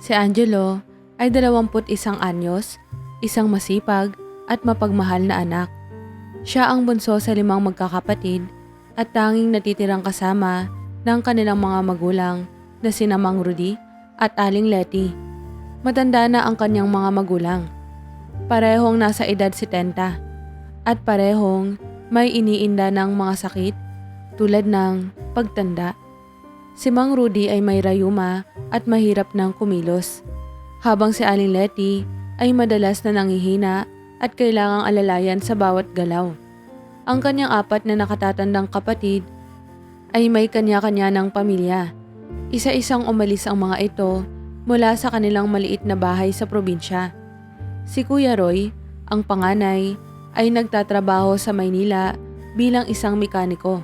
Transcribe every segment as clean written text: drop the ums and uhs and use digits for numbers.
Si Angelo ay 21 anyos, isang masipag at mapagmahal na anak. Siya ang bunso sa 5 magkakapatid at tanging natitirang kasama ng kanilang mga magulang na sina Mang Rudy at Aling Letty. Matanda na ang kanyang mga magulang. Parehong nasa edad 70 at parehong may iniinda ng mga sakit tulad ng pagtanda. Si Mang Rudy ay may rayuma at mahirap ng kumilos, habang si Aling Letty ay madalas na nanghihina at kailangang alalayan sa bawat galaw. Ang kanyang 4 na nakatatandang kapatid ay may kanya-kanya ng pamilya. Isa-isang umalis ang mga ito mula sa kanilang maliit na bahay sa probinsya. Si Kuya Roy, ang panganay, ay nagtatrabaho sa Maynila bilang isang mekaniko.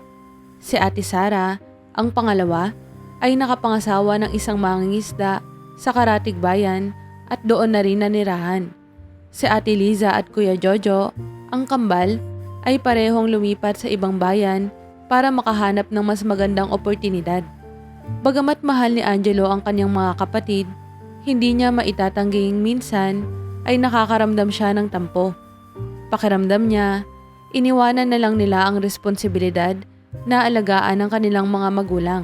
Si Ate Sara, ang pangalawa, ay nakapangasawa ng isang mangingisda sa Karatig Bayan at doon na rin nanirahan. Si Ate Liza at Kuya Jojo, ang kambal, ay parehong lumipat sa ibang bayan para makahanap ng mas magandang oportunidad. Bagamat mahal ni Angelo ang kanyang mga kapatid, hindi niya maitatangging minsan ay nakakaramdam siya ng tampo. Pakiramdam niya, iniwanan na lang nila ang responsibilidad na alagaan ng kanilang mga magulang.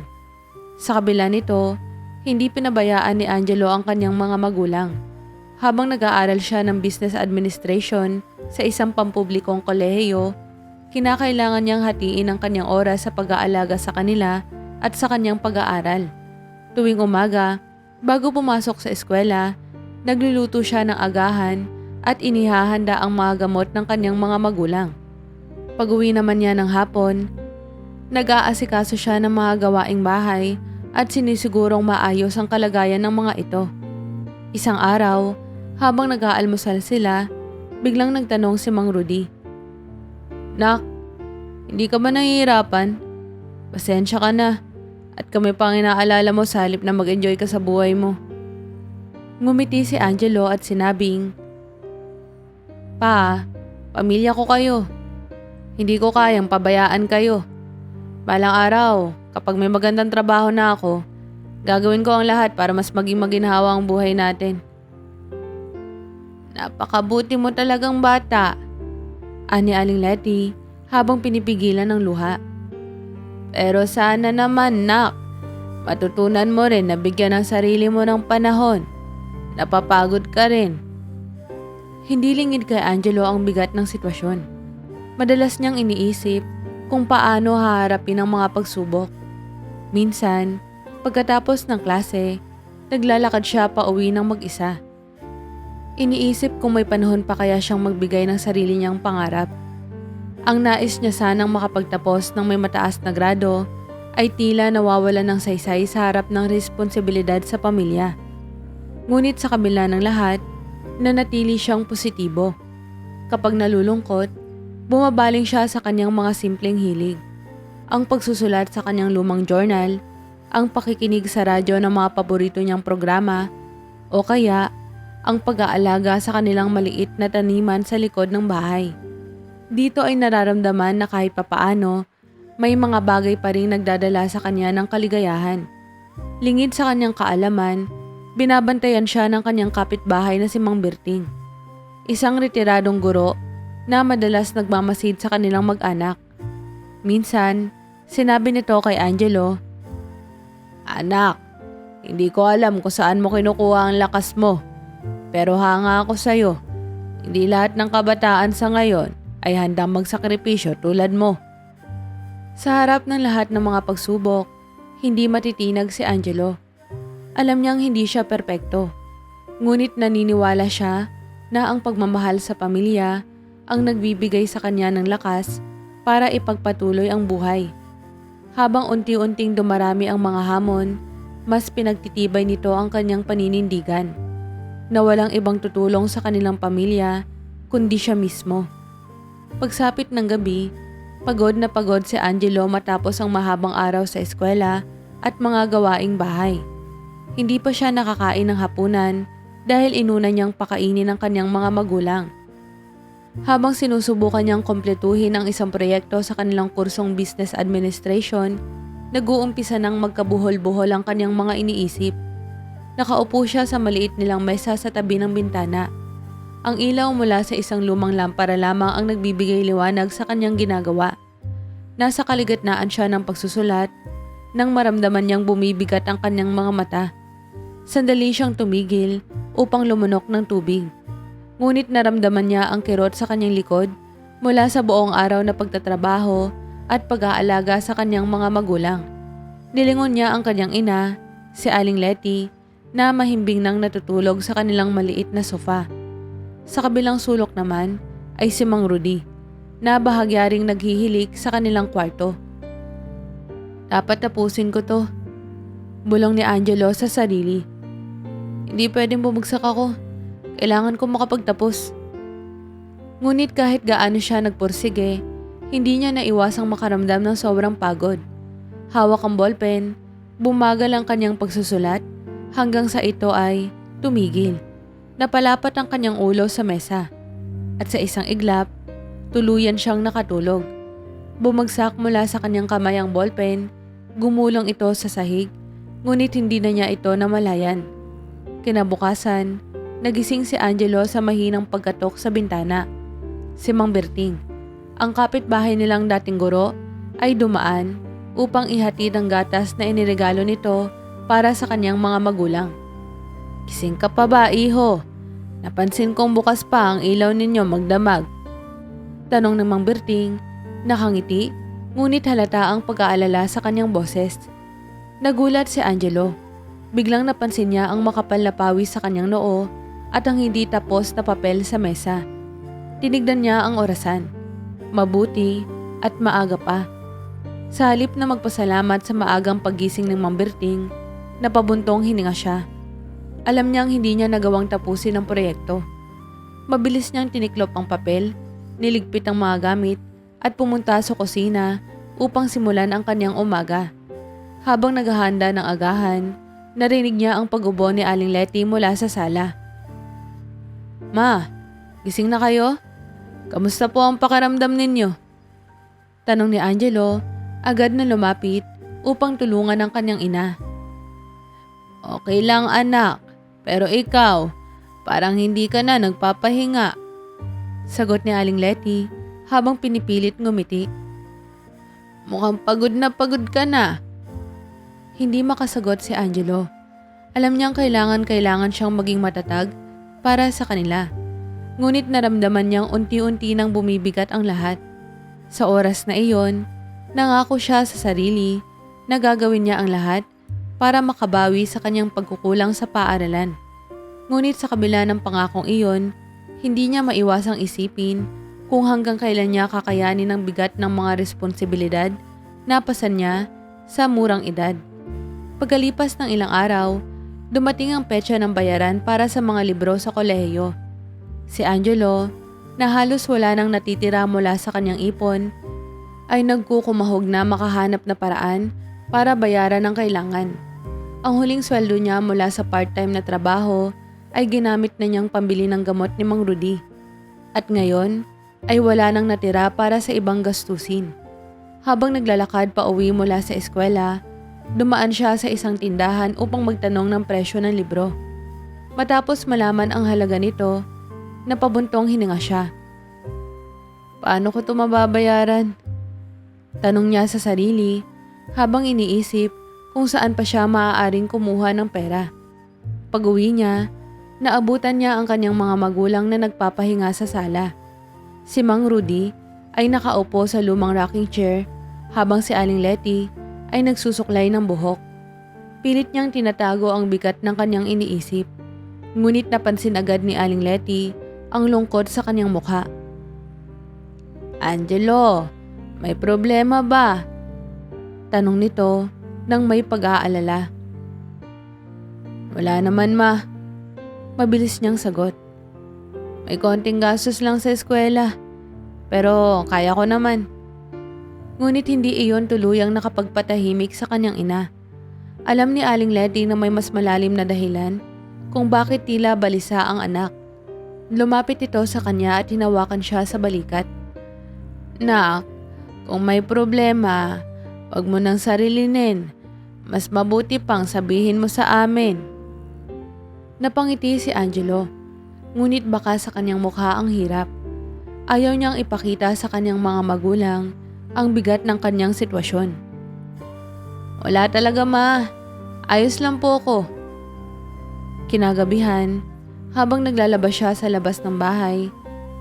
Sa kabila nito, hindi pinabayaan ni Angelo ang kanyang mga magulang. Habang nag-aaral siya ng business administration sa isang pampublikong kolehiyo, kinakailangan niyang hatiin ang kanyang oras sa pag-aalaga sa kanila at sa kanyang pag-aaral. Tuwing umaga, bago pumasok sa eskwela, nagluluto siya ng agahan at inihahanda ang mga gamot ng kanyang mga magulang. Pag-uwi naman niya ng hapon, nag-aasikaso siya ng mga gawaing bahay at sinisigurong maayos ang kalagayan ng mga ito. Isang araw, habang nag-aalmusal sila, biglang nagtanong si Mang Rudy. "Nak, hindi ka ba nahihirapan? Pasensya ka na at kami pang inaalala mo sa halip na mag-enjoy ka sa buhay mo." Ngumiti si Angelo at sinabing, "Pa, pamilya ko kayo. Hindi ko kayang pabayaan kayo. Balang araw, kapag may magandang trabaho na ako, gagawin ko ang lahat para mas maging maginhawa ang buhay natin." "Napakabuti mo talagang bata," ani Aling Letty habang pinipigilan ng luha. "Pero sana naman, nak, matutunan mo rin na bigyan ng sarili mo ng panahon. Napapagod ka rin." Hindi lingid kay Angelo ang bigat ng sitwasyon. Madalas niyang iniisip kung paano haharapin ang mga pagsubok. Minsan, pagkatapos ng klase, naglalakad siya pa uwi ng mag-isa. Iniisip kung may panahon pa kaya siyang magbigay ng sarili niyang pangarap. Ang nais niya sanang makapagtapos ng may mataas na grado ay tila nawawalan ng saysay sa harap ng responsibilidad sa pamilya. Ngunit sa kabila ng lahat, nanatili siyang positibo. Kapag nalulungkot, bumabaling siya sa kanyang mga simpleng hilig. Ang pagsusulat sa kanyang lumang journal, ang pakikinig sa radyo ng mga paborito niyang programa, o kaya ang pag-aalaga sa kanilang maliit na taniman sa likod ng bahay. Dito ay nararamdaman na kahit papaano, may mga bagay pa rin nagdadala sa kanya ng kaligayahan. Lingid sa kanyang kaalaman, binabantayan siya ng kanyang kapitbahay na si Mang Berting, isang retiradong guro na madalas nagmamasid sa kanilang mag-anak. Minsan, sinabi nito kay Angelo, "Anak, hindi ko alam kung saan mo kinukuha ang lakas mo. Pero hanga ako sa'yo. Hindi lahat ng kabataan sa ngayon ay handang magsakripisyo tulad mo." Sa harap ng lahat ng mga pagsubok, hindi matitinag si Angelo. Alam niyang hindi siya perpekto. Ngunit naniniwala siya na ang pagmamahal sa pamilya ang nagbibigay sa kanya ng lakas para ipagpatuloy ang buhay. Habang unti-unting dumarami ang mga hamon, mas pinagtitibay nito ang kanyang paninindigan na walang ibang tutulong sa kanilang pamilya kundi siya mismo. Pagsapit ng gabi, pagod na pagod si Angelo matapos ang mahabang araw sa eskwela at mga gawaing bahay. Hindi pa siya nakakain ng hapunan dahil inuna niyang pakainin ang kanyang mga magulang. Habang sinusubukan niyang kompletuhin ang isang proyekto sa kanilang kursong Business Administration, nag-uumpisa ng magkabuhol-buhol ang kanyang mga iniisip. Nakaupo siya sa maliit nilang mesa sa tabi ng bintana. Ang ilaw mula sa isang lumang lampara lamang ang nagbibigay liwanag sa kanyang ginagawa. Nasa kaligitnaan siya ng pagsusulat nang maramdaman niyang bumibigat ang kanyang mga mata. Sandali siyang tumigil upang lumunok ng tubig. Ngunit naramdaman niya ang kirot sa kanyang likod mula sa buong araw na pagtatrabaho at pag-aalaga sa kanyang mga magulang. Nilingon niya ang kanyang ina, si Aling Letty, na mahimbing nang natutulog sa kanilang maliit na sofa. Sa kabilang sulok naman ay si Mang Rudy, na bahagyaring naghihilik sa kanilang kwarto. Dapat tapusin ko to, bulong ni Angelo sa sarili. Hindi pwedeng bumagsak ako. Kailangan ko makapagtapos. Ngunit kahit gaano siya nagpursige, hindi niya naiwasang makaramdam ng sobrang pagod. Hawak ang ballpen, bumagal ang kanyang pagsusulat, hanggang sa ito ay tumigil. Napalapat ang kanyang ulo sa mesa. At sa isang iglap, tuluyan siyang nakatulog. Bumagsak mula sa kanyang kamay ang ballpen, gumulong ito sa sahig, ngunit hindi na niya ito namalayan. Kinabukasan, nagising si Angelo sa mahinang pagkatok sa bintana. Si Mang Berting, ang kapitbahay nilang dating guro, ay dumaan upang ihatid ang gatas na iniregalo nito para sa kanyang mga magulang. Gising ka pa ba, iho? Napansin kong bukas pa ang ilaw ninyo magdamag. Tanong ng Mang Berting, nakangiti, ngunit halata ang pag-aalala sa kanyang boses. Nagulat si Angelo. Biglang napansin niya ang makapal na pawis sa kanyang noo at ang hindi tapos na papel sa mesa. Tinignan niya ang orasan. Mabuti at maaga pa. Sa halip na magpasalamat sa maagang paggising ng Mang Berting, napabuntong hininga siya. Alam niyang hindi niya nagawang tapusin ang proyekto. Mabilis niyang tiniklop ang papel, niligpit ang mga gamit at pumunta sa kusina upang simulan ang kanyang umaga. Habang naghahanda ng agahan, narinig niya ang pag-ubo ni Aling Letty mula sa sala. Ma, gising na kayo? Kamusta po ang pakiramdam ninyo? Tanong ni Angelo, agad na lumapit upang tulungan ang kanyang ina. Okay lang anak, pero ikaw, parang hindi ka na nagpapahinga. Sagot ni Aling Letty habang pinipilit ngumiti. Mukhang pagod ka na. Hindi makasagot si Angelo. Alam niyang kailangan siyang maging matatag para sa kanila. Ngunit naramdaman niyang unti-unti nang bumibigat ang lahat. Sa oras na iyon, nangako siya sa sarili na gagawin niya ang lahat para makabawi sa kanyang pagkukulang sa paaralan. Ngunit sa kabila ng pangakong iyon, hindi niya maiwasang isipin kung hanggang kailan niya kakayanin ang bigat ng mga responsibilidad na pasan niya sa murang edad. Pagkalipas ng ilang araw, dumating ang petsa ng bayaran para sa mga libro sa kolehiyo. Si Angelo, na halos wala nang natitira mula sa kanyang ipon, ay nagkukumahog na makahanap na paraan para bayaran ang kailangan. Ang huling sweldo niya mula sa part-time na trabaho ay ginamit na niyang pambili ng gamot ni Mang Rudy. At ngayon ay wala nang natira para sa ibang gastusin. Habang naglalakad pa uwi mula sa eskwela, dumaan siya sa isang tindahan upang magtanong ng presyo ng libro. Matapos malaman ang halaga nito, napabuntong hininga siya. Paano ko ito mababayaran? Tanong niya sa sarili habang iniisip kung saan pa siya maaaring kumuha ng pera. Pag-uwi niya, naabutan niya ang kanyang mga magulang na nagpapahinga sa sala. Si Mang Rudy ay nakaupo sa lumang rocking chair habang si Aling Letty ay nagsusuklay ng buhok. Pilit niyang tinatago ang bigat ng kanyang iniisip. Ngunit napansin agad ni Aling Letty ang lungkot sa kanyang mukha. Angelo, may problema ba? Tanong nito nang may pag-aalala. Wala naman ma. Mabilis niyang sagot. May konting gastos lang sa eskwela. Pero kaya ko naman. Ngunit hindi iyon tuluyang nakapagpatahimik sa kanyang ina. Alam ni Aling Letty na may mas malalim na dahilan kung bakit tila balisa ang anak. Lumapit ito sa kanya at hinawakan siya sa balikat. Nak, kung may problema, wag mo nang sarilinin. Mas mabuti pang sabihin mo sa amin. Napangiti si Angelo, ngunit baka sa kanyang mukha ang hirap. Ayaw niyang ipakita sa kanyang mga magulang ang bigat ng kanyang sitwasyon. Wala talaga ma, ayos lang po ko. Kinagabihan, habang naglalabas siya sa labas ng bahay,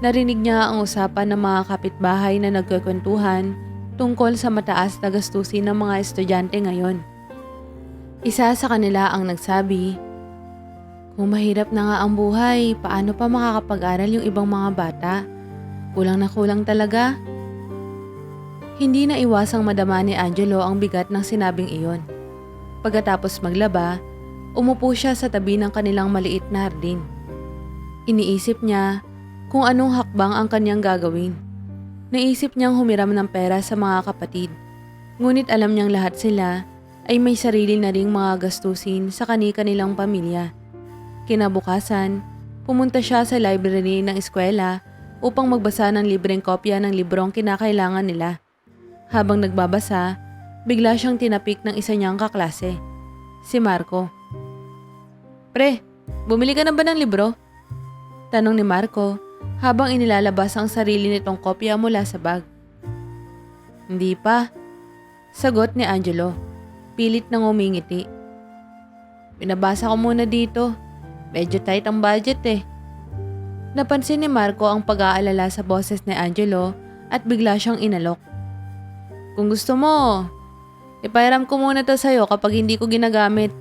narinig niya ang usapan ng mga kapitbahay na nagkukwentuhan tungkol sa mataas na gastusin ng mga estudyante ngayon. Isa sa kanila ang nagsabi, "Kung mahirap na nga ang buhay, paano pa makakapag-aral yung ibang mga bata? Kulang na kulang talaga." Hindi na iwasang madama ni Angelo ang bigat ng sinabing iyon. Pagkatapos maglaba, umupo siya sa tabi ng kanilang maliit na hardin. Iniisip niya kung anong hakbang ang kanyang gagawin. Naisip niyang humiram ng pera sa mga kapatid, ngunit alam niyang lahat sila ay may sarili na ring mga gastusin sa kani-kanilang pamilya. Kinabukasan, pumunta siya sa library ng eskwela upang magbasa ng libreng kopya ng librong kinakailangan nila. Habang nagbabasa, bigla siyang tinapik ng isa niyang kaklase, si Marco. "Pre, bumili ka na ba ng libro?" Tanong ni Marco habang inilalabas ang sarili nitong kopya mula sa bag. "Hindi pa," sagot ni Angelo, pilit nang umingiti. "Binabasa ko muna dito. Medyo tight ang budget eh." Napansin ni Marco ang pag-aalala sa boses ni Angelo at bigla siyang inalok. "Kung gusto mo, ipairam ko muna to sa'yo kapag hindi ko ginagamit.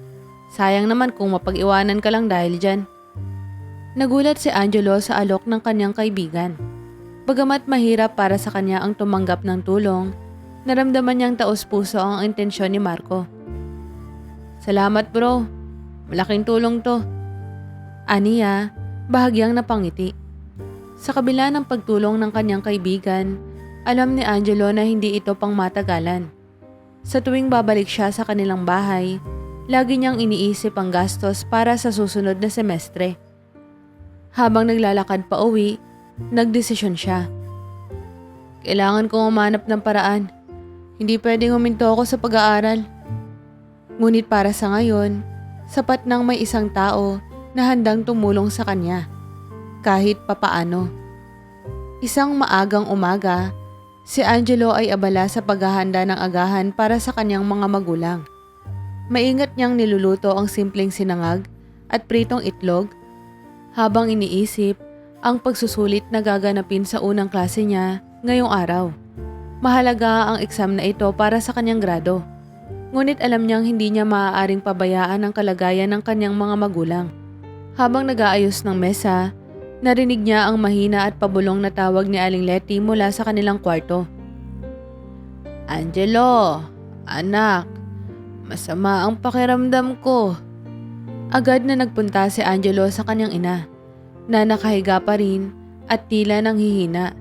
Sayang naman kung mapag-iwanan ka lang dahil dyan." Nagulat si Angelo sa alok ng kanyang kaibigan. Bagamat mahirap para sa kanya ang tumanggap ng tulong, naramdaman niyang taos-puso ang intensyon ni Marco. "Salamat bro, malaking tulong to." Aniya, bahagyang napangiti. Sa kabila ng pagtulong ng kanyang kaibigan, alam ni Angelo na hindi ito pang matagalan. Sa tuwing babalik siya sa kanilang bahay, lagi niyang iniisip ang gastos para sa susunod na semestre. Habang naglalakad pa uwi, nagdesisyon siya. Kailangan kong umanap ng paraan. Hindi pwedeng huminto ako sa pag-aaral. Ngunit para sa ngayon, sapat nang may isang tao na handang tumulong sa kanya, kahit papaano. Isang maagang umaga, si Angelo ay abala sa paghahanda ng agahan para sa kanyang mga magulang. Maingat niyang niluluto ang simpleng sinangag at pritong itlog habang iniisip ang pagsusulit na gaganapin sa unang klase niya ngayong araw. Mahalaga ang exam na ito para sa kanyang grado. Ngunit alam niyang hindi niya maaaring pabayaan ang kalagayan ng kanyang mga magulang. Habang nag-aayos ng mesa, narinig niya ang mahina at pabulong na tawag ni Aling Letty mula sa kanilang kwarto. "Angelo, anak, masama ang pakiramdam ko." Agad na nagpunta si Angelo sa kanyang ina, na nakahiga pa rin at tila nanghihina.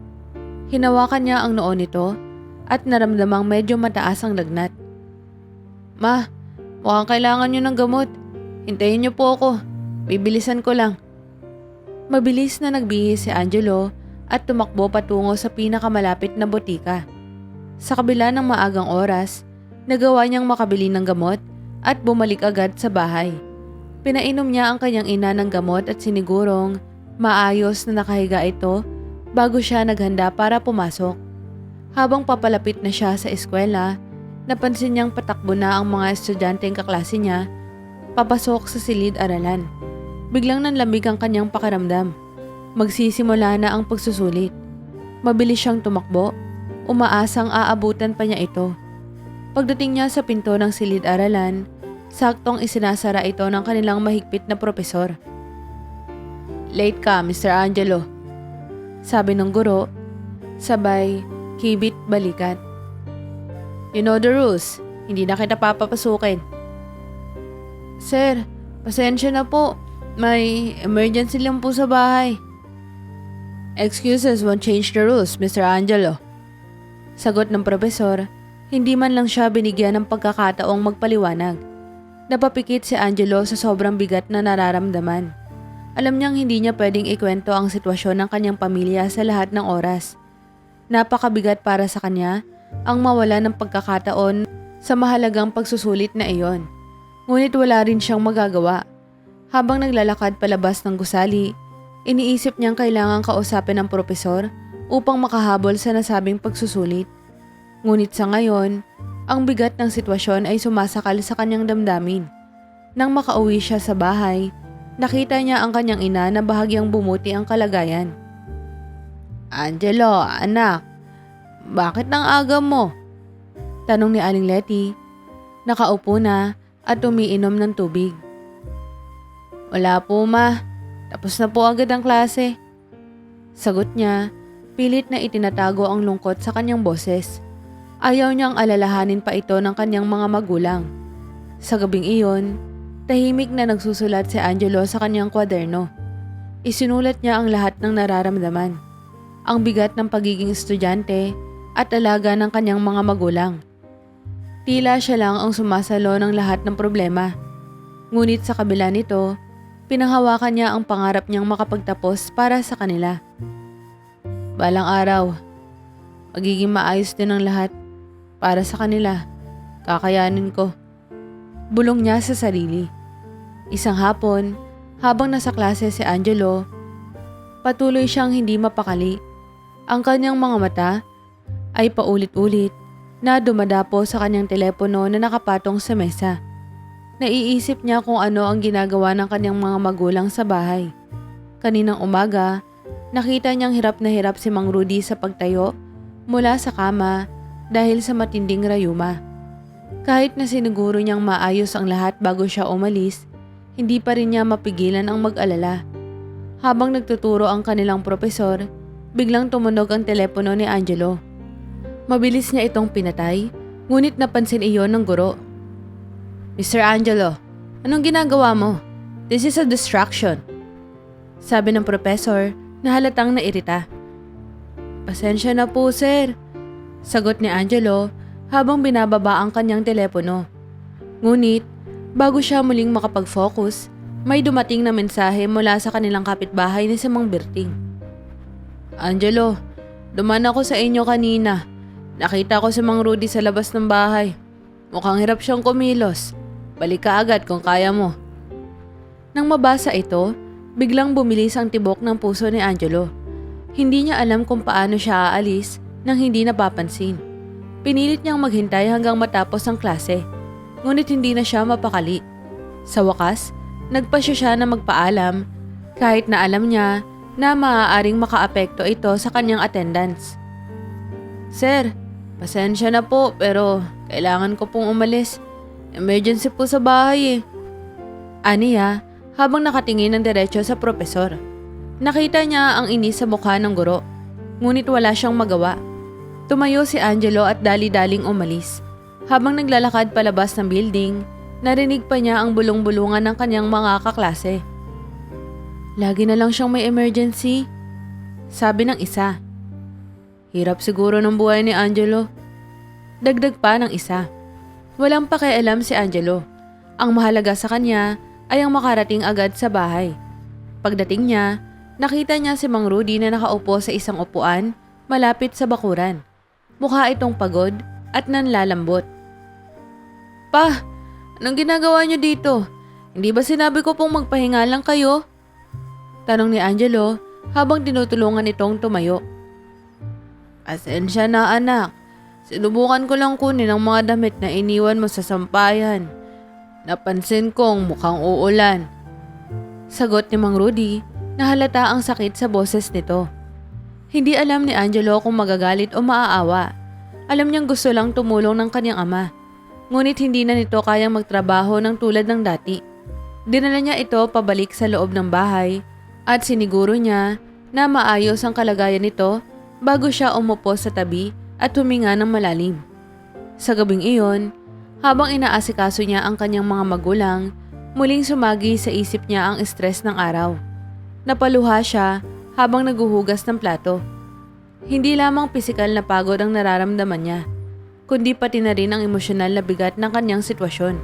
Hinawakan niya ang noo nito at naramdamang medyo mataas ang lagnat. "Ma, mukhang kailangan niyo ng gamot. Hintayin niyo po ako. Bibilisan ko lang." Mabilis na nagbihis si Angelo at tumakbo patungo sa pinakamalapit na botika. Sa kabila ng maagang oras, nagawa niyang makabili ng gamot at bumalik agad sa bahay. Pinainom niya ang kanyang ina ng gamot at sinigurong maayos na nakahiga ito bago siya naghanda para pumasok. Habang papalapit na siya sa eskwela, napansin niyang patakbo na ang mga estudyanteng kaklase niya papasok sa silid-aralan. Biglang nanlamig ang kanyang pakiramdam. Magsisimula na ang pagsusulit. Mabilis siyang tumakbo, umaasang aabutan pa niya ito. Pagdating niya sa pinto ng silid-aralan, saktong isinasara ito ng kanilang mahigpit na propesor. "Late ka, Mr. Angelo," sabi ng guro, sabay kibit balikat. "You know the rules, hindi na kita papapasukin." "Sir, pasensya na po. May emergency lang po sa bahay." "Excuses won't change the rules, Mr. Angelo." Sagot ng propesor, hindi man lang siya binigyan ng pagkakataong magpaliwanag. Napapikit si Angelo sa sobrang bigat na nararamdaman. Alam niyang hindi niya pwedeng ikwento ang sitwasyon ng kanyang pamilya sa lahat ng oras. Napakabigat para sa kanya ang mawala ng pagkakataon sa mahalagang pagsusulit na iyon. Ngunit wala rin siyang magagawa. Habang naglalakad palabas ng gusali, iniisip niyang kailangang kausapin ng propesor upang makahabol sa nasabing pagsusulit. Ngunit sa ngayon, ang bigat ng sitwasyon ay sumasakal sa kanyang damdamin. Nang makauwi siya sa bahay, nakita niya ang kanyang ina na bahagyang bumuti ang kalagayan. "Angelo, anak, bakit nang aga mo?" Tanong ni Aling Letty. Nakaupo na at umiinom ng tubig. "Wala po, ma. Tapos na po agad ang klase." Sagot niya, pilit na itinatago ang lungkot sa kanyang boses. Ayaw niyang alalahanin pa ito ng kanyang mga magulang. Sa gabing iyon, tahimik na nagsusulat si Angelo sa kanyang kwaderno. Isinulat niya ang lahat ng nararamdaman. Ang bigat ng pagiging estudyante at alaga ng kanyang mga magulang. Tila siya lang ang sumasalo ng lahat ng problema. Ngunit sa kabila nito, pinanghawakan niya ang pangarap niyang makapagtapos para sa kanila. Balang araw, magiging maayos din ang lahat para sa kanila. Kakayanin ko. Bulong niya sa sarili. Isang hapon, habang nasa klase si Angelo, patuloy siyang hindi mapakali. Ang kanyang mga mata ay paulit-ulit na dumadapo sa kanyang telepono na nakapatong sa mesa. Naiisip niya kung ano ang ginagawa ng kanyang mga magulang sa bahay. Kaninang umaga, nakita niyang hirap na hirap si Mang Rudy sa pagtayo mula sa kama dahil sa matinding rayuma. Kahit na siniguro niyang maayos ang lahat bago siya umalis, hindi pa rin niya mapigilan ang mag-alala. Habang nagtuturo ang kanilang propesor, biglang tumunog ang telepono ni Angelo. Mabilis niya itong pinatay, ngunit napansin iyon ng guro. "Mr. Angelo, anong ginagawa mo? This is a distraction," sabi ng professor na halatang nairita. "Pasensya na po, sir," sagot ni Angelo habang binababa ang kanyang telepono. Ngunit, bago siya muling makapag-focus, may dumating na mensahe mula sa kanilang kapitbahay ni si Mang Berting. "Angelo, dumaan ako sa inyo kanina. Nakita ko si Mang Rudy sa labas ng bahay. Mukhang hirap siyang kumilos. Balik ka agad kung kaya mo." Nang mabasa ito, biglang bumilis ang tibok ng puso ni Angelo. Hindi niya alam kung paano siya aalis nang hindi napapansin. Pinilit niyang maghintay hanggang matapos ang klase, ngunit hindi na siya mapakali. Sa wakas, nagpasya siya na magpaalam kahit na alam niya na maaaring makaapekto ito sa kanyang attendance. "Sir, pasensya na po pero kailangan ko pong umalis. Emergency po sa bahay eh." Aniya habang nakatingin ng diretso sa propesor. Nakita niya ang inis sa mukha ng guro, ngunit wala siyang magawa. Tumayo si Angelo at dali-daling umalis. Habang naglalakad palabas ng building, narinig pa niya ang bulong-bulungan ng kanyang mga kaklase. "Lagi na lang siyang may emergency," sabi ng isa. "Hirap siguro ng buhay ni Angelo," dagdag pa ng isa. Walang pakialam si Angelo. Ang mahalaga sa kanya ay ang makarating agad sa bahay. Pagdating niya, nakita niya si Mang Rudy na nakaupo sa isang upuan malapit sa bakuran. Mukha itong pagod at nanlalambot. "Pa, anong ginagawa niyo dito? Hindi ba sinabi ko pong magpahinga lang kayo?" Tanong ni Angelo habang tinutulungan itong tumayo. "Pasensya na anak. Sinubukan ko lang kunin ang mga damit na iniwan mo sa sampayan. Napansin kong mukhang uulan." Sagot ni Mang Rudy na halata ang sakit sa boses nito. Hindi alam ni Angelo kung magagalit o maaawa. Alam niyang gusto lang tumulong ng kanyang ama. Ngunit hindi na nito kayang magtrabaho ng tulad ng dati. Dinala niya ito pabalik sa loob ng bahay at siniguro niya na maayos ang kalagayan nito bago siya umupo sa tabi at huminga ng malalim. Sa gabing iyon, habang inaasikaso niya ang kanyang mga magulang, muling sumagi sa isip niya ang stress ng araw. Napaluha siya habang naguhugas ng plato. Hindi lamang pisikal na pagod ang nararamdaman niya, kundi pati na rin ang emosyonal na bigat ng kanyang sitwasyon.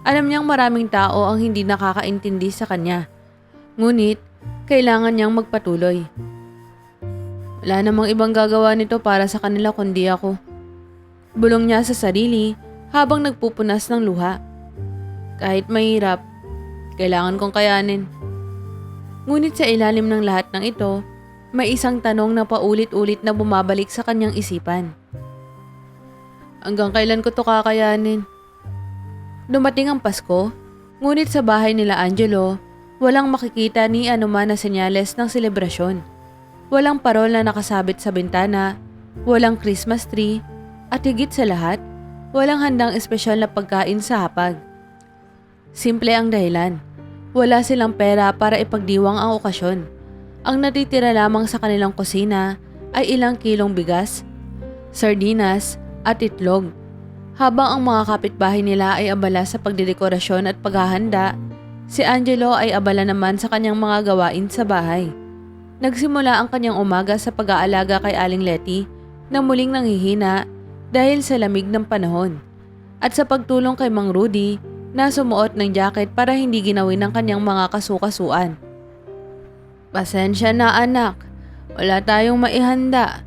Alam niyang maraming tao ang hindi nakakaintindi sa kanya. Ngunit, kailangan niyang magpatuloy. Wala namang ibang gagawa nito para sa kanila kundi ako. Bulong niya sa sarili habang nagpupunas ng luha. Kahit mahirap, kailangan kong kayanin. Ngunit sa ilalim ng lahat ng ito, may isang tanong na paulit-ulit na bumabalik sa kanyang isipan. Hanggang kailan ko to kakayanin? Dumating ang Pasko, ngunit sa bahay nila Angelo, walang makikita ni anuman na senyales ng selebrasyon. Walang parol na nakasabit sa bintana, walang Christmas tree, at higit sa lahat, walang handang espesyal na pagkain sa hapag. Simple ang dahilan. Wala silang pera para ipagdiwang ang okasyon. Ang natitira lamang sa kanilang kusina ay ilang kilong bigas, sardinas, at itlog. Habang ang mga kapitbahay nila ay abala sa pagdedekorasyon at paghahanda, si Angelo ay abala naman sa kanyang mga gawain sa bahay. Nagsimula ang kanyang umaga sa pag-aalaga kay Aling Letty na muling nanghihina dahil sa lamig ng panahon at sa pagtulong kay Mang Rudy na sumuot ng jacket para hindi ginawin ng kanyang mga kasukasuan. Pasensya na anak, wala tayong maihanda,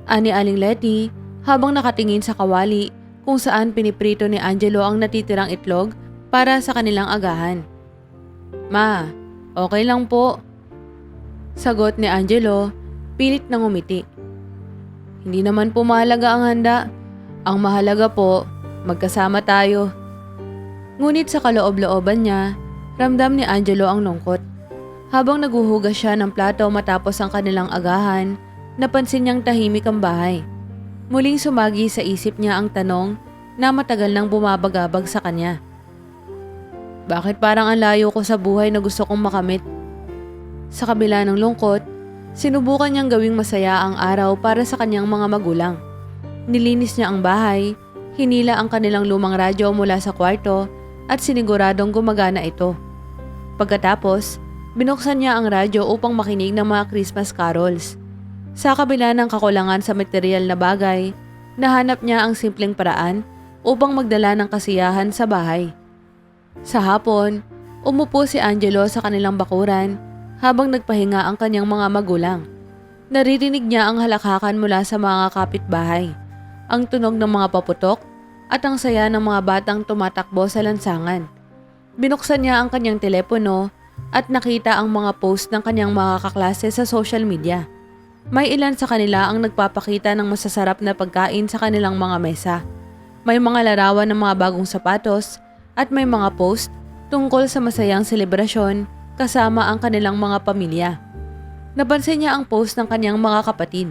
ani Aling Letty habang nakatingin sa kawali kung saan piniprito ni Angelo ang natitirang itlog para sa kanilang agahan. Ma, okay lang po. Sagot ni Angelo, pilit na ngumiti. Hindi naman po mahalaga ang handa. Ang mahalaga po, magkasama tayo. Ngunit sa kaloob-looban niya, ramdam ni Angelo ang lungkot. Habang naguhugas siya ng plato matapos ang kanilang agahan, napansin niyang tahimik ang bahay. Muling sumagi sa isip niya ang tanong na matagal nang bumabagabag sa kanya. Bakit parang ang layo ko sa buhay na gusto kong makamit? Sa kabila ng lungkot, sinubukan niyang gawing masaya ang araw para sa kanyang mga magulang. Nilinis niya ang bahay, hinila ang kanilang lumang radyo mula sa kwarto at siniguradong gumagana ito. Pagkatapos, binuksan niya ang radyo upang makinig ng mga Christmas carols. Sa kabila ng kakulangan sa material na bagay, nahanap niya ang simpleng paraan upang magdala ng kasiyahan sa bahay. Sa hapon, umupo si Angelo sa kanilang bakuran habang nagpahinga ang kanyang mga magulang. Naririnig niya ang halakhakan mula sa mga kapitbahay, ang tunog ng mga paputok at ang saya ng mga batang tumatakbo sa lansangan. Binuksan niya ang kanyang telepono at nakita ang mga post ng kanyang mga kaklase sa social media. May ilan sa kanila ang nagpapakita ng masasarap na pagkain sa kanilang mga mesa. May mga larawan ng mga bagong sapatos at may mga post tungkol sa masayang selebrasyon kasama ang kanilang mga pamilya. Napansin niya ang post ng kanyang mga kapatid.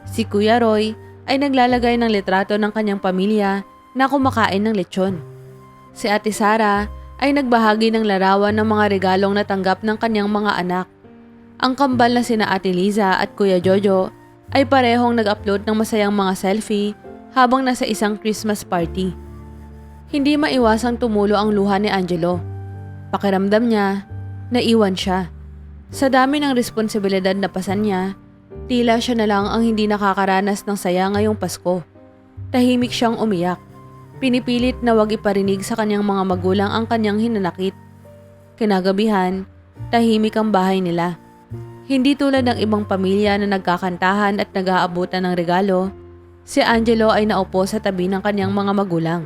Si Kuya Roy ay naglalagay ng litrato ng kanyang pamilya na kumakain ng lechon. Si Ate Sara ay nagbahagi ng larawan ng mga regalong natanggap ng kanyang mga anak. Ang kambal na sina Ate Liza at Kuya Jojo ay parehong nag-upload ng masayang mga selfie habang nasa isang Christmas party. Hindi maiwasang tumulo ang luha ni Angelo. Pakiramdam niya, naiwan siya. Sa dami ng responsibilidad na pasan niya, tila siya na lang ang hindi nakakaranas ng saya ngayong Pasko. Tahimik siyang umiyak. Pinipilit na wag iparinig sa kanyang mga magulang ang kanyang hinanakit. Kinagabihan, tahimik ang bahay nila. Hindi tulad ng ibang pamilya na nagkakantahan at nag-aabutan ng regalo, si Angelo ay naupo sa tabi ng kanyang mga magulang.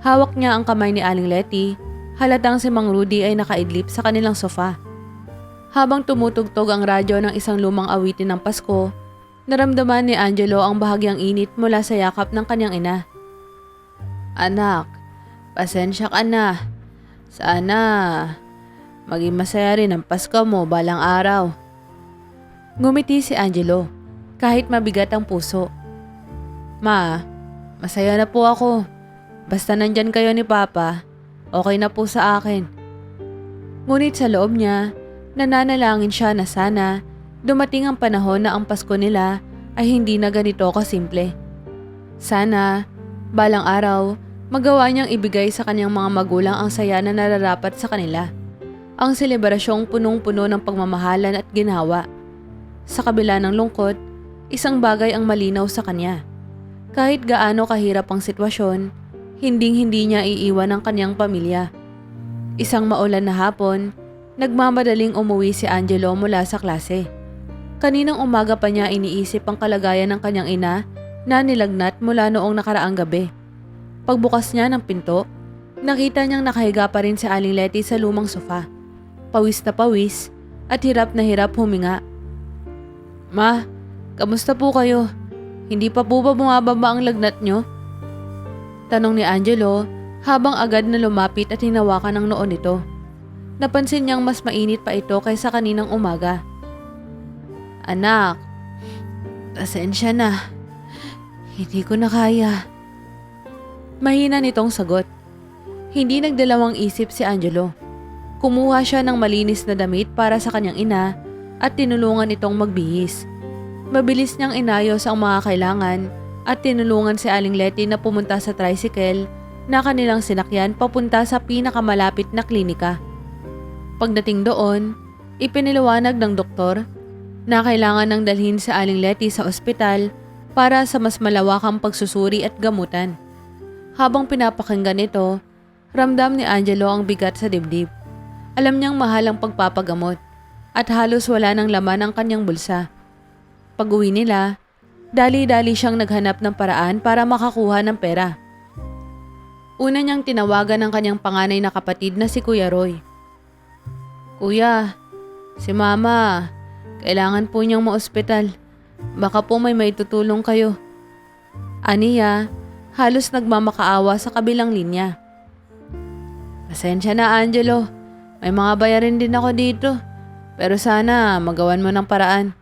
Hawak niya ang kamay ni Aling Letty, halatang si Mang Rudy ay nakaidlip sa kanilang sofa. Habang tumutugtog ang radyo ng isang lumang awitin ng Pasko, naramdaman ni Angelo ang bahagyang init mula sa yakap ng kanyang ina. Anak, pasensya ka na. Sana maging masaya rin ang Pasko mo balang araw. Ngumiti si Angelo, kahit mabigat ang puso. Ma, masaya na po ako. Basta nandyan kayo ni Papa, okay na po sa akin. Ngunit sa loob niya, nananalangin siya na sana dumating ang panahon na ang Pasko nila ay hindi na ganito kasimple. Sana, balang araw, magawa niyang ibigay sa kanyang mga magulang ang saya na nararapat sa kanila. Ang selebrasyong punong-puno ng pagmamahalan at ginhawa. Sa kabila ng lungkot, isang bagay ang malinaw sa kanya. Kahit gaano kahirap ang sitwasyon, hinding-hindi niya iiwan ang kanyang pamilya. Isang maulan na hapon, Nagmamadaling umuwi si Angelo mula sa klase. Kaninang umaga pa niya iniisip ang kalagayan ng kanyang ina na nilagnat mula noong nakaraang gabi. Pagbukas niya ng pinto, nakita niyang nakahiga pa rin si Aling Letty sa lumang sofa. Pawis na pawis at hirap na hirap huminga. "Ma, kamusta po kayo? Hindi pa po ba bumababa ang lagnat niyo?" Tanong ni Angelo habang agad na lumapit at hinawakan ang noo nito. Napansin niyang mas mainit pa ito kaysa kaninang umaga. "Anak, pasensya na. Hindi ko na kaya." Mahina nitong sagot. Hindi nagdalawang isip si Angelo. Kumuha siya ng malinis na damit para sa kanyang ina at tinulungan itong magbihis. Mabilis niyang inayos ang mga kailangan at tinulungan si Aling Letty na pumunta sa tricycle na kanilang sinakyan papunta sa pinakamalapit na klinika. Pagdating doon, ipiniliwanag ng doktor na kailangan nang dalhin si Aling Letty sa ospital para sa mas malawakang pagsusuri at gamutan. Habang pinapakinggan ito, ramdam ni Angelo ang bigat sa dibdib. Alam niyang mahal ang pagpapagamot at halos wala ng laman ang kanyang bulsa. Pag-uwi nila, dali-dali siyang naghanap ng paraan para makakuha ng pera. Una niyang tinawagan ang kanyang panganay na kapatid na si Kuya Roy. "Kuya, si Mama, kailangan po niyang ma-ospital. Baka po may maitutulong kayo." Aniya, halos nagmamakaawa sa kabilang linya. "Pasensya na, Angelo. May mga bayarin din ako dito. Pero sana magawan mo ng paraan."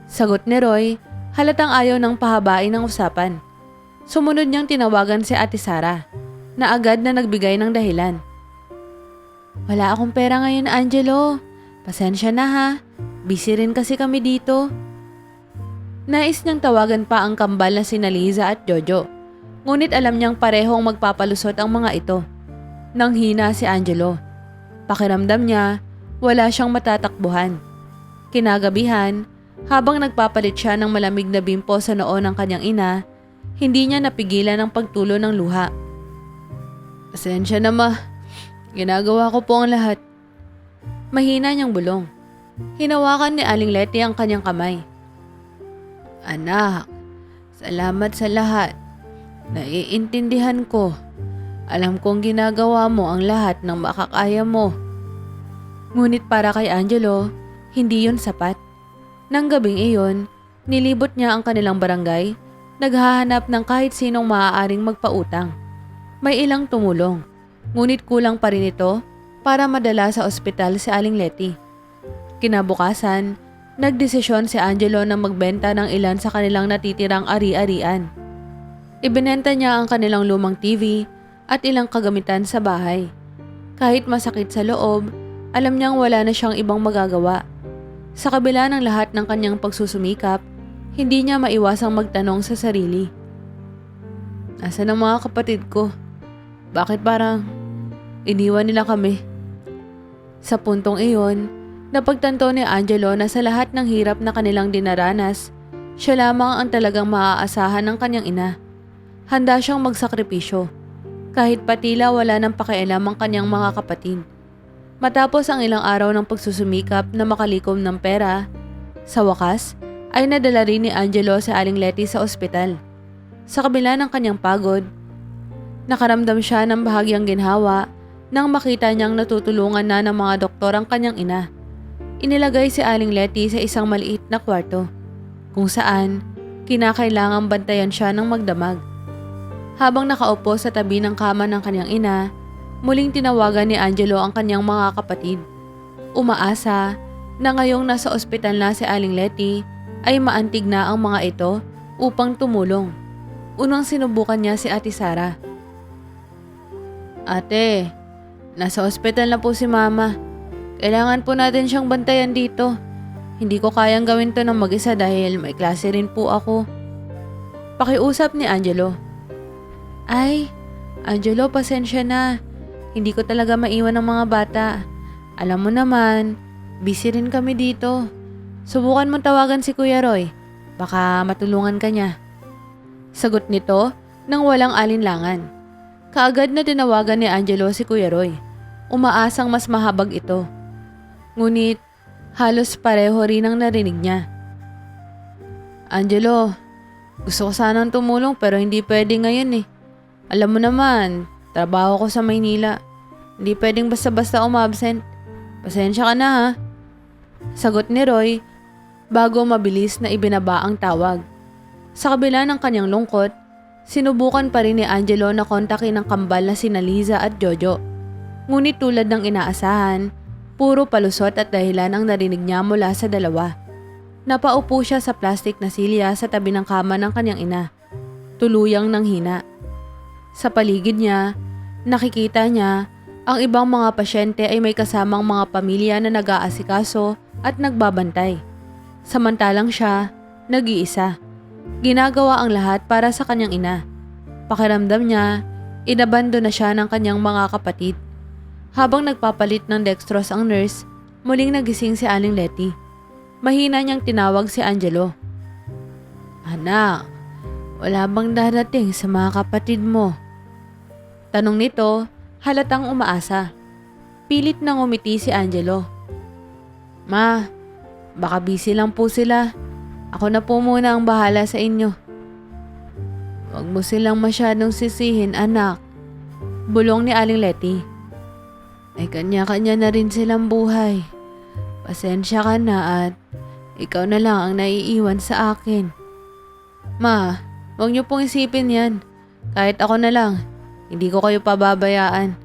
Sagot ni Roy, halatang ayaw ng pahabain ng usapan. Sumunod niyang tinawagan si Ate Sara, na agad na nagbigay ng dahilan. "Wala akong pera ngayon, Angelo. Pasensya na ha. Busy rin kasi kami dito." Nais niyang tawagan pa ang kambal na sina Liza at Jojo. Ngunit alam niyang parehong magpapalusot ang mga ito. Nanghina si Angelo. Pakiramdam niya, wala siyang matatakbuhan. Kinagabihan, habang nagpapalit siya ng malamig na bimpo sa noo ng kanyang ina, hindi niya napigilan ang pagtulo ng luha. "Pasensya na, Ma. Ginagawa ko po ang lahat." Mahina niyang bulong. Hinawakan ni Aling Letty ang kanyang kamay. "Anak, salamat sa lahat. Naiintindihan ko. Alam kong ginagawa mo ang lahat ng makakaya mo." Ngunit para kay Angelo, hindi yun sapat. Nang gabing iyon, nilibot niya ang kanilang barangay, naghahanap ng kahit sinong maaaring magpautang. May ilang tumulong, ngunit kulang pa rin ito para madala sa ospital si Aling Letty. Kinabukasan, nagdesisyon si Angelo na magbenta ng ilan sa kanilang natitirang ari-arian. Ibinenta niya ang kanilang lumang TV at ilang kagamitan sa bahay. Kahit masakit sa loob, alam niyang wala na siyang ibang magagawa. Sa kabila ng lahat ng kanyang pagsusumikap, hindi niya maiwasang magtanong sa sarili. "Nasaan ang mga kapatid ko? Bakit parang iniwan nila kami?" Sa puntong iyon, napagtanto ni Angelo na sa lahat ng hirap na kanilang dinaranas, siya lamang ang talagang maaasahan ng kanyang ina. Handa siyang magsakripisyo, kahit patila wala nang pakialam ang kanyang mga kapatid. Matapos ang ilang araw ng pagsusumikap na makalikom ng pera, sa wakas ay nadala rin ni Angelo si Aling Letty sa ospital. Sa kabila ng kanyang pagod, nakaramdam siya ng bahagyang ginhawa nang makita niyang natutulungan na ng mga doktor ang kanyang ina. Inilagay si Aling Letty sa isang maliit na kwarto, kung saan kinakailangang bantayan siya ng magdamag. Habang nakaupo sa tabi ng kama ng kanyang ina, muling tinawagan ni Angelo ang kanyang mga kapatid. Umaasa na ngayong nasa ospital na si Aling Letty ay maantig na ang mga ito upang tumulong. Unang sinubukan niya si Ate Sara. "Ate, nasa ospital na po si Mama. Kailangan po natin siyang bantayan dito. Hindi ko kayang gawin to ng mag-isa dahil may klase rin po ako." Pakiusap ni Angelo. "Ay, Angelo, pasensya na. Hindi ko talaga maiwan ng mga bata. Alam mo naman, busy rin kami dito. Subukan mong tawagan si Kuya Roy. Baka matulungan ka niya." Sagot nito nang walang alinlangan. Kaagad na tinawagan ni Angelo si Kuya Roy. Umaasang mas mahabag ito. Ngunit halos pareho rin ang narinig niya. Angelo, gusto ko sanang tumulong pero hindi pwede ngayon eh. Alam mo naman, trabaho ko sa Maynila. Hindi pwedeng basta-basta umabsent. Pasensya ka na ha. Sagot ni Roy bago mabilis na ibinaba ang tawag. Sa kabila ng kanyang lungkot, sinubukan pa rin ni Angelo na kontakin ang kambal na sina Liza at Jojo. Ngunit tulad ng inaasahan, puro palusot at dahilan ang narinig niya mula sa dalawa. Napaupo siya sa plastik na silya sa tabi ng kama ng kanyang ina. Tuluyang nanghina. Sa paligid niya, nakikita niya ang ibang mga pasyente ay may kasamang mga pamilya na nag-aasikaso at nagbabantay. Samantalang siya, nag-iisa. Ginagawa ang lahat para sa kanyang ina. Pakiramdam niya, inabando na siya ng kanyang mga kapatid. Habang nagpapalit ng dextrose ang nurse, muling nagising si Aling Letty. Mahina niyang tinawag si Angelo. Anak, wala bang darating sa mga kapatid mo? Tanong nito, halatang umaasa. Pilit nang umiti si Angelo. Ma, baka busy lang po sila. Ako na po muna ang bahala sa inyo. Huwag mo silang masyadong sisihin, anak. Bulong ni Aling Letty. Ay kanya-kanya na rin silang buhay. Pasensya ka na at ikaw na lang ang naiiwan sa akin. Ma, huwag niyo pong isipin yan. Kahit ako na lang, hindi ko kayo pababayaan.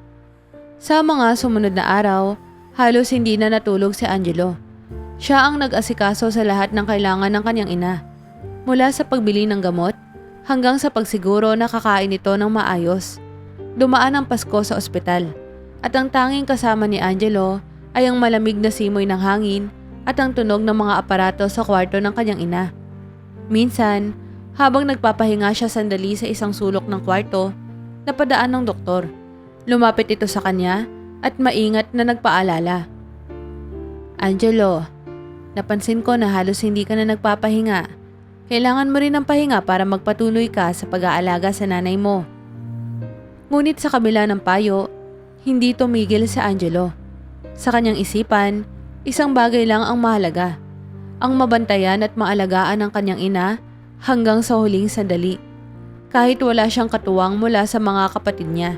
Sa mga sumunod na araw, halos hindi na natulog si Angelo. Siya ang nag-asikaso sa lahat ng kailangan ng kanyang ina. Mula sa pagbili ng gamot, hanggang sa pagsiguro na kakain ito ng maayos. Dumaan ang Pasko sa ospital. At ang tanging kasama ni Angelo ay ang malamig na simoy ng hangin at ang tunog ng mga aparato sa kwarto ng kanyang ina. Minsan, habang nagpapahinga siya sandali sa isang sulok ng kwarto, napadaan ng doktor. Lumapit ito sa kanya at maingat na nagpaalala. Angelo, napansin ko na halos hindi ka na nagpapahinga. Kailangan mo rin ng pahinga para magpatuloy ka sa pag-aalaga sa nanay mo. Ngunit sa kabila ng payo, hindi tumigil si Angelo. Sa kanyang isipan, isang bagay lang ang mahalaga. Ang mabantayan at maalagaan ng kanyang ina hanggang sa huling sandali. Kahit wala siyang katuwang mula sa mga kapatid niya.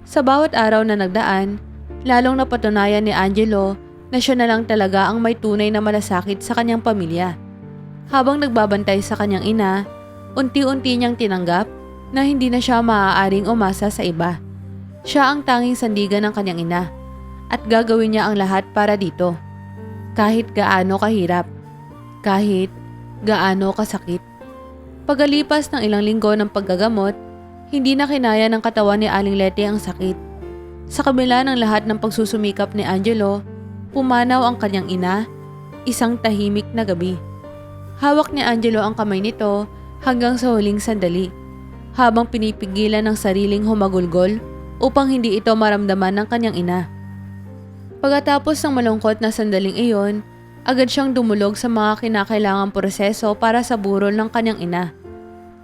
Sa bawat araw na nagdaan, lalong napatunayan ni Angelo na siya na lang talaga ang may tunay na malasakit sa kanyang pamilya. Habang nagbabantay sa kanyang ina, unti-unti niyang tinanggap na hindi na siya maaaring umasa sa iba. Siya ang tanging sandigan ng kanyang ina at gagawin niya ang lahat para dito. Kahit gaano kahirap, kahit gaano kasakit. Pagkalipas ng ilang linggo ng paggagamot, hindi na kinaya ng katawan ni Aling Letty ang sakit. Sa kabila ng lahat ng pagsusumikap ni Angelo, pumanaw ang kanyang ina, isang tahimik na gabi. Hawak ni Angelo ang kamay nito hanggang sa huling sandali, habang pinipigilan ng sariling humagulgol upang hindi ito maramdaman ng kanyang ina. Pagkatapos ng malungkot na sandaling iyon, agad siyang dumulog sa mga kinakailangang proseso para sa burol ng kanyang ina.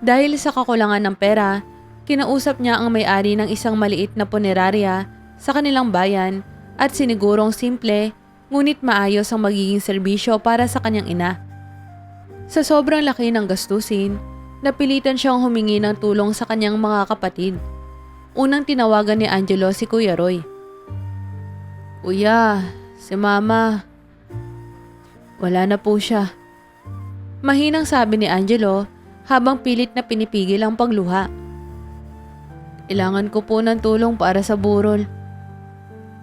Dahil sa kakulangan ng pera, kinausap niya ang may-ari ng isang maliit na punerarya sa kanilang bayan at sinigurong simple ngunit maayos ang magiging serbisyo para sa kanyang ina. Sa sobrang laki ng gastusin, napilitan siyang humingi ng tulong sa kanyang mga kapatid. Unang tinawagan ni Angelo si Kuya Roy. Kuya, si Mama. Wala na po siya. Mahinang sabi ni Angelo habang pilit na pinipigil ang pagluha. Kailangan ko po ng tulong para sa burol.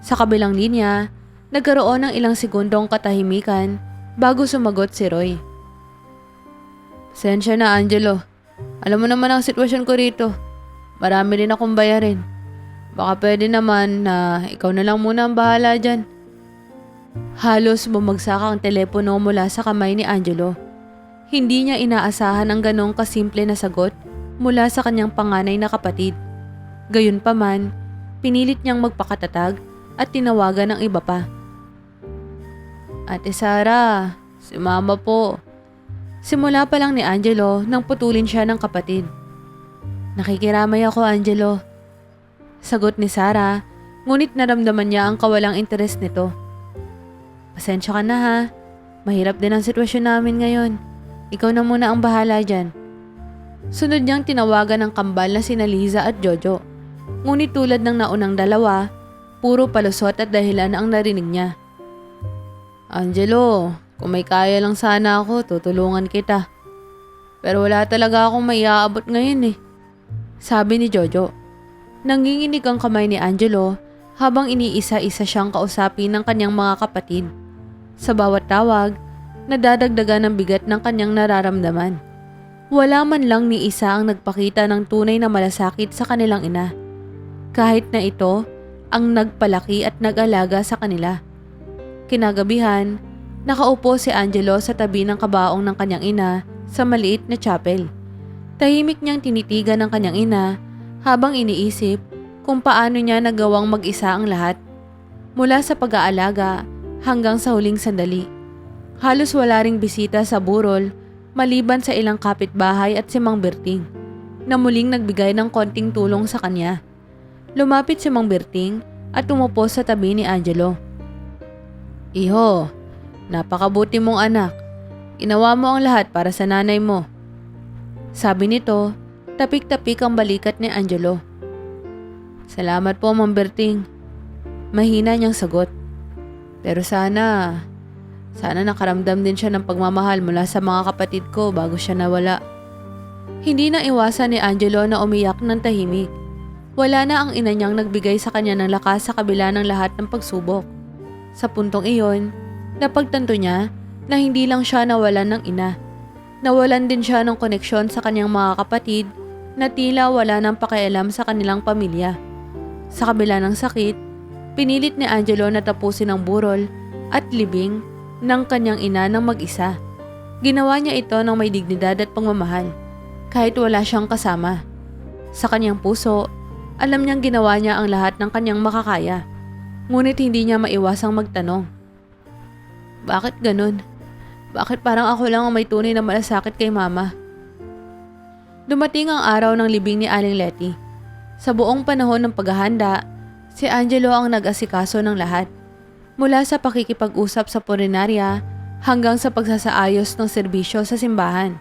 Sa kabilang linya, nagkaroon ng ilang segundong katahimikan bago sumagot si Roy. Pasensya na Angelo. Alam mo naman ang sitwasyon ko rito. Marami rin akong bayarin. Baka pwede naman na ikaw na lang muna ang bahala dyan. Halos bumagsak ang telepono mula sa kamay ni Angelo. Hindi niya inaasahan ang ganong kasimple na sagot mula sa kanyang panganay na kapatid. Gayunpaman, pinilit niyang magpakatatag at tinawagan ng iba pa. Ate Sara, si Mama po. Simula pa lang ni Angelo nang putulin siya ng kapatid. Nakikiramay ako, Angelo. Sagot ni Sara, ngunit naramdaman niya ang kawalang interes nito. Pasensya ka na ha. Mahirap din ang sitwasyon namin ngayon. Ikaw na muna ang bahala dyan. Sunod niyang tinawagan ng kambal na sina Liza at Jojo. Ngunit tulad ng naunang dalawa, puro palusot at dahilan ang narinig niya. Angelo, kung may kaya lang sana ako, tutulungan kita. Pero wala talaga akong maiaabot ngayon eh. Sabi ni Jojo. Nanginginig ang kamay ni Angelo habang iniisa-isa siyang kausapin ng kanyang mga kapatid. Sa bawat tawag, nadadagdagan ng bigat ng kanyang nararamdaman. Wala man lang ni isa ang nagpakita ng tunay na malasakit sa kanilang ina. Kahit na ito ang nagpalaki at nag-alaga sa kanila. Kinagabihan, nakaupo si Angelo sa tabi ng kabaong ng kanyang ina sa maliit na chapel. Tahimik niyang tinitigan ng kanyang ina habang iniisip kung paano niya nagawang mag-isa ang lahat. Mula sa pag-aalaga hanggang sa huling sandali. Halos wala ring bisita sa burol maliban sa ilang kapitbahay at si Mang Berting na muling nagbigay ng konting tulong sa kanya. Lumapit si Mang Berting at umupo sa tabi ni Angelo. Iho, napakabuti mong anak. Ginawa mo ang lahat para sa nanay mo. Sabi nito, tapik-tapik ang balikat ni Angelo. Salamat po, Mang Berting. Mahina niyang sagot. Pero sana nakaramdam din siya ng pagmamahal mula sa mga kapatid ko bago siya nawala. Hindi na iwasan ni Angelo na umiyak ng tahimik. Wala na ang ina niyang nagbigay sa kanya ng lakas sa kabila ng lahat ng pagsubok. Sa puntong iyon, napagtanto niya na hindi lang siya nawalan ng ina. Nawalan din siya ng koneksyon sa kanyang mga kapatid na tila wala nang pakialam sa kanilang pamilya. Sa kabila ng sakit, pinilit ni Angelo na tapusin ang burol at libing ng kanyang ina ng mag-isa. Ginawa niya ito ng may dignidad at pagmamahal, kahit wala siyang kasama. Sa kanyang puso, alam niyang ginawa niya ang lahat ng kanyang makakaya. Ngunit hindi niya maiwasang magtanong. Bakit ganun? Bakit parang ako lang ang may tunay na malasakit kay mama? Dumating ang araw ng libing ni Aling Letty. Sa buong panahon ng paghahanda, si Angelo ang nag-asikaso ng lahat. Mula sa pakikipag-usap sa punerarya hanggang sa pagsasaayos ng serbisyo sa simbahan.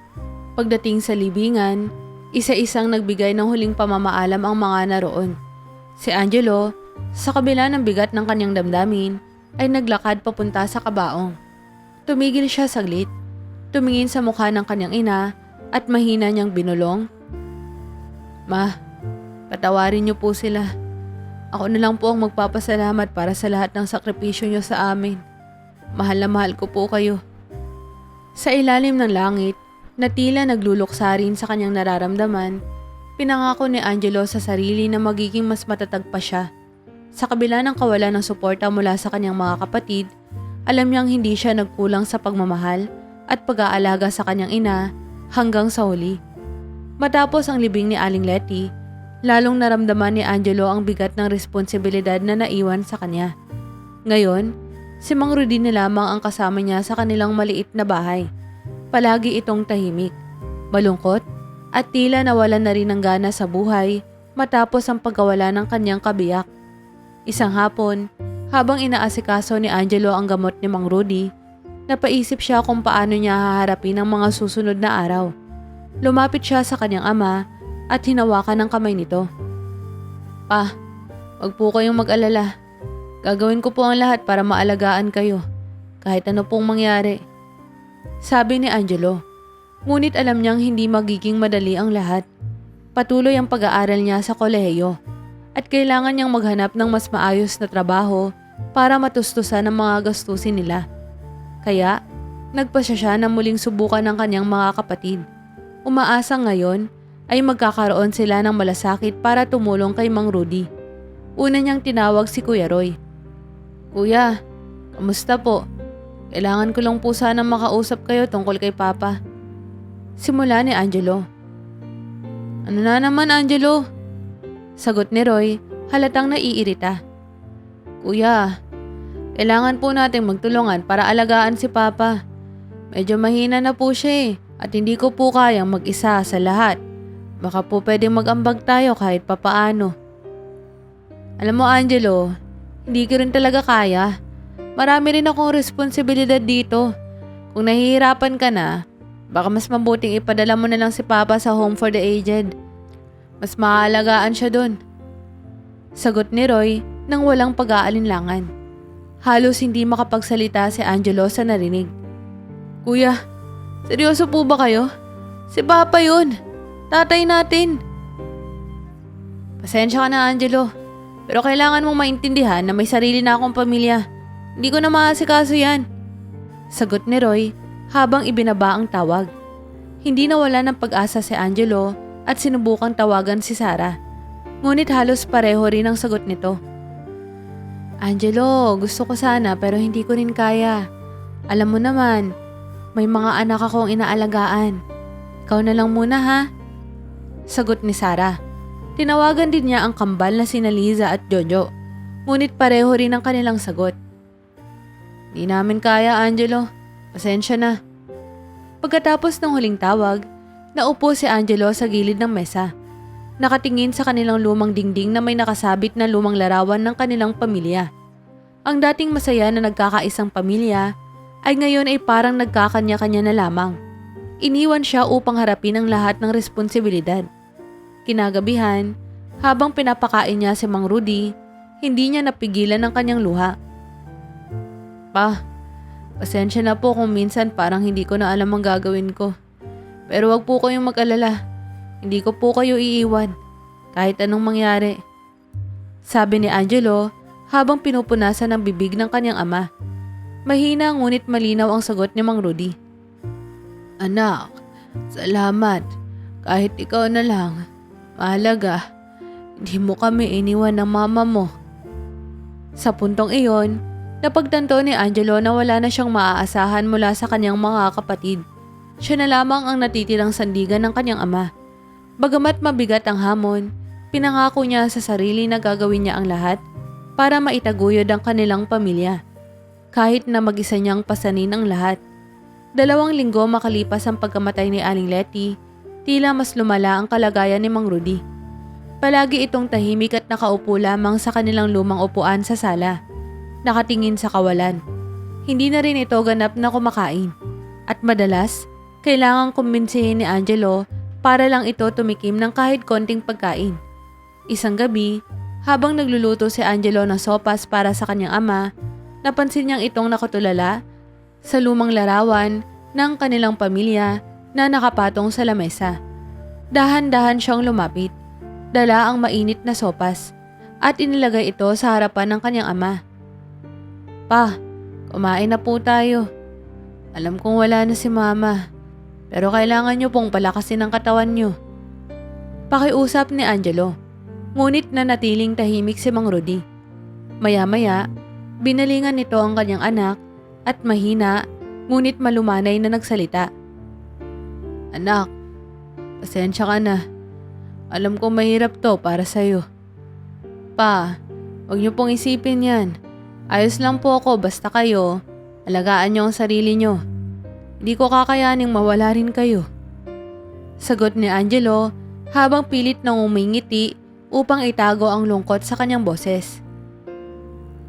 Pagdating sa libingan, isa-isang nagbigay ng huling pamamaalam ang mga naroon. Si Angelo, sa kabila ng bigat ng kanyang damdamin, ay naglakad papunta sa kabaong. Tumigil siya saglit, tumingin sa mukha ng kanyang ina at mahina niyang binulong. Ma, patawarin niyo po sila. Ako na lang po ang magpapasalamat para sa lahat ng sakripisyo niyo sa amin. Mahal na mahal ko po kayo. Sa ilalim ng langit, na tila nagluluksa rin sa kanyang nararamdaman, pinangako ni Angelo sa sarili na magiging mas matatag pa siya. Sa kabila ng kawalan ng suporta mula sa kanyang mga kapatid, alam niyang hindi siya nagkulang sa pagmamahal at pag-aalaga sa kanyang ina hanggang sa huli. Matapos ang libing ni Aling Letty, lalong naramdaman ni Angelo ang bigat ng responsibilidad na naiwan sa kanya. Ngayon, si Mang Rudy na lamang ang kasama niya sa kanilang maliit na bahay. Palagi itong tahimik, malungkot at tila nawalan na rin ng gana sa buhay matapos ang pagkawala ng kanyang kabiyak. Isang hapon, habang inaasikaso ni Angelo ang gamot ni Mang Rudy, napaisip siya kung paano niya haharapin ang mga susunod na araw. Lumapit siya sa kanyang ama at hinawakan ang kamay nito. Pa, wag po kayong mag-alala. Gagawin ko po ang lahat para maalagaan kayo, kahit ano pong mangyari. Sabi ni Angelo, ngunit alam niyang hindi magiging madali ang lahat. Patuloy ang pag-aaral niya sa kolehiyo at kailangan niyang maghanap ng mas maayos na trabaho para matustusan ang mga gastusin nila. Kaya, nagpasya siya na muling subukan ng kanyang mga kapatid. Umaasa ngayon ay magkakaroon sila ng malasakit para tumulong kay Mang Rudy. Una niyang tinawag si Kuya Roy. Kuya, kamusta po? Kailangan ko lang po sana makausap kayo tungkol kay Papa. Simula ni Angelo. Ano na naman, Angelo? Sagot ni Roy, halatang naiirita. Kuya, kailangan po nating magtulungan para alagaan si Papa. Medyo mahina na po siya at hindi ko po kayang mag-isa sa lahat. Baka po pwedeng mag-ambag tayo kahit papaano. Alam mo, Angelo, hindi ko rin talaga kaya. Marami rin akong responsibilidad dito. Kung nahihirapan ka na, baka mas mabuting ipadala mo na lang si Papa sa home for the aged. Mas maaalagaan siya dun. Sagot ni Roy nang walang pag-aalinlangan. Halos hindi makapagsalita si Angelo sa narinig. Kuya, seryoso po ba kayo? Si Papa yun. Tatay natin. Pasensya ka na, Angelo. Pero kailangan mong maintindihan na may sarili na akong pamilya. Hindi ko na maasikaso yan. Sagot ni Roy habang ibinaba ang tawag. Hindi nawala ng pag-asa si Angelo at sinubukang tawagan si Sarah. Ngunit halos pareho rin ang sagot nito. Angelo, gusto ko sana pero hindi ko rin kaya. Alam mo naman, may mga anak akong inaalagaan. Ikaw na lang muna ha? Sagot ni Sarah. Tinawagan din niya ang kambal na sina Liza at Jojo. Ngunit pareho rin ang kanilang sagot. Di namin kaya, Angelo. Pasensya na. Pagkatapos ng huling tawag, naupo si Angelo sa gilid ng mesa. Nakatingin sa kanilang lumang dingding na may nakasabit na lumang larawan ng kanilang pamilya. Ang dating masaya na nagkakaisang pamilya ay ngayon ay parang nagkakanya-kanya na lamang. Iniwan siya upang harapin ang lahat ng responsibilidad. Kinagabihan, habang pinapakain niya si Mang Rudy, hindi niya napigilan ang kanyang luha. Pa, pasensya na po kung minsan parang hindi ko na alam ang gagawin ko. Pero wag po kayong mag-alala. Hindi ko po kayo iiwan. Kahit anong mangyari. Sabi ni Angelo habang pinupunasan ang bibig ng kanyang ama. Mahina ngunit malinaw ang sagot ni Mang Rudy. Anak, salamat. Kahit ikaw na lang. Mahalaga, hindi mo kami iniwan ng mama mo. Sa puntong iyon, napagtanto ni Angelo na wala na siyang maaasahan mula sa kanyang mga kapatid. Siya na lamang ang natitirang sandigan ng kanyang ama. Bagamat mabigat ang hamon, pinangako niya sa sarili na gagawin niya ang lahat para maitaguyod ang kanilang pamilya. Kahit na mag-isa niyang pasanin ang lahat. 2 linggo makalipas ang pagkamatay ni Aling Letty, tila mas lumala ang kalagayan ni Mang Rudy. Palagi itong tahimik at nakaupo lamang sa kanilang lumang upuan sa sala. Nakatingin sa kawalan. Hindi na rin ito ganap na kumakain. At madalas, kailangang kumbinsihin ni Angelo para lang ito tumikim ng kahit konting pagkain. Isang gabi, habang nagluluto si Angelo ng sopas para sa kanyang ama, napansin niyang itong nakatulala sa lumang larawan ng kanilang pamilya na nakapatong sa lamesa. Dahan-dahan siyang lumapit, dala ang mainit na sopas at inilagay ito sa harapan ng kanyang ama. Pa, kumain na po tayo. Alam kong wala na si mama, pero kailangan niyo pong palakasin ang katawan niyo. Pakiusap ni Angelo, ngunit nanatiling tahimik si Mang Rudy. Maya-maya, binalingan nito ang kanyang anak at mahina ngunit malumanay na nagsalita. Anak, pasensya ka na. Alam kong mahirap to para sa'yo. Pa, huwag niyo pong isipin yan. Ayos lang po ako basta kayo, alagaan niyo ang sarili niyo. Hindi ko kakayaning mawala rin kayo. Sagot ni Angelo habang pilit nang umingiti upang itago ang lungkot sa kanyang boses.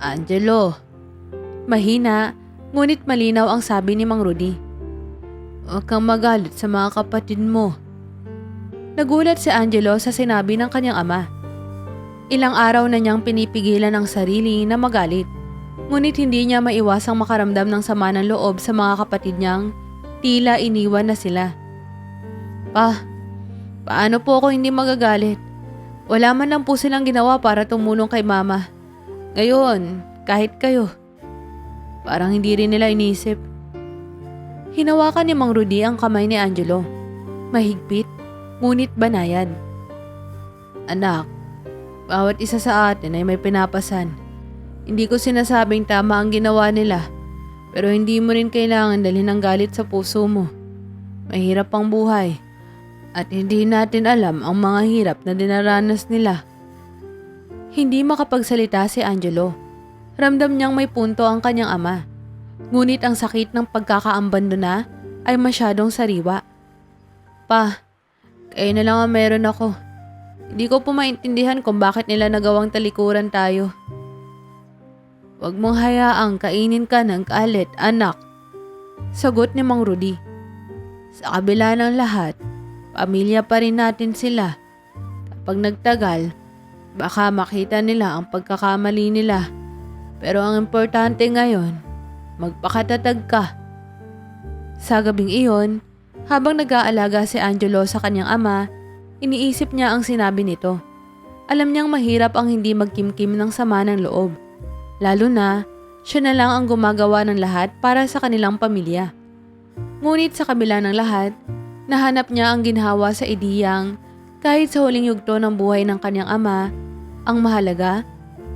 Angelo. Mahina, ngunit malinaw ang sabi ni Mang Rudy. Huwag kang magalit sa mga kapatid mo. Nagulat si Angelo sa sinabi ng kanyang ama. Ilang araw na niyang pinipigilan ang sarili na magalit. Ngunit hindi niya maiwasang makaramdam ng sama ng loob sa mga kapatid niyang tila iniwan na sila. Pa, paano po ako hindi magagalit? Wala man lang po silang ginawa para tumulong kay mama. Ngayon, kahit kayo. Parang hindi rin nila inisip. Hinawakan ni Mang Rudy ang kamay ni Angelo. Mahigpit, ngunit banayad. Anak, bawat isa sa atin ay may pinapasan. Hindi ko sinasabing tama ang ginawa nila, pero hindi mo rin kailangan dalhin ang galit sa puso mo. Mahirap ang buhay, at hindi natin alam ang mga hirap na dinaranas nila. Hindi makapagsalita si Angelo. Ramdam niyang may punto ang kanyang ama. Ngunit ang sakit ng pagkakaambandona ay masyadong sariwa. Pa, kayo na lang ang meron ako. Hindi ko po maintindihan kung bakit nila nagawang talikuran tayo. Huwag mong hayaang kainin ka ng kalit, anak. Sagot ni Mang Rudy. Sa kabila ng lahat, pamilya pa rin natin sila. Kapag nagtagal, baka makita nila ang pagkakamali nila. Pero ang importante ngayon, magpakatatag ka. Sa gabing iyon, habang nag-aalaga si Angelo sa kanyang ama, iniisip niya ang sinabi nito. Alam niyang mahirap ang hindi magkimkim ng sama ng loob. Lalo na, siya na lang ang gumagawa ng lahat para sa kanilang pamilya. Ngunit sa kabila ng lahat, nahanap niya ang ginhawa sa ideyang kahit sa huling yugto ng buhay ng kanyang ama, ang mahalaga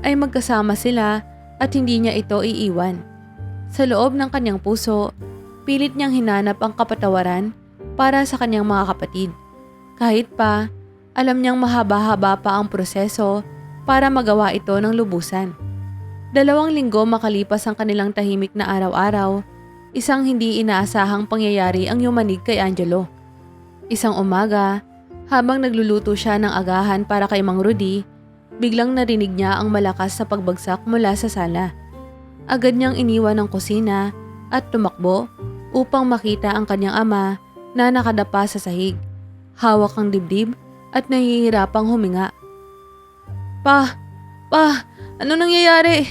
ay magkasama sila at hindi niya ito iiwan. Sa loob ng kanyang puso, pilit niyang hinanap ang kapatawaran para sa kanyang mga kapatid. Kahit pa, alam niyang mahaba-haba pa ang proseso para magawa ito ng lubusan. 2 linggo makalipas ang kanilang tahimik na araw-araw, isang hindi inaasahang pangyayari ang yumanig kay Angelo. Isang umaga, habang nagluluto siya ng agahan para kay Mang Rudy, biglang narinig niya ang malakas na pagbagsak mula sa sala. Agad niyang iniwan ang kusina at tumakbo upang makita ang kanyang ama na nakadapa sa sahig, hawak ang dibdib at nahihirapang huminga. Pa, ano nangyayari?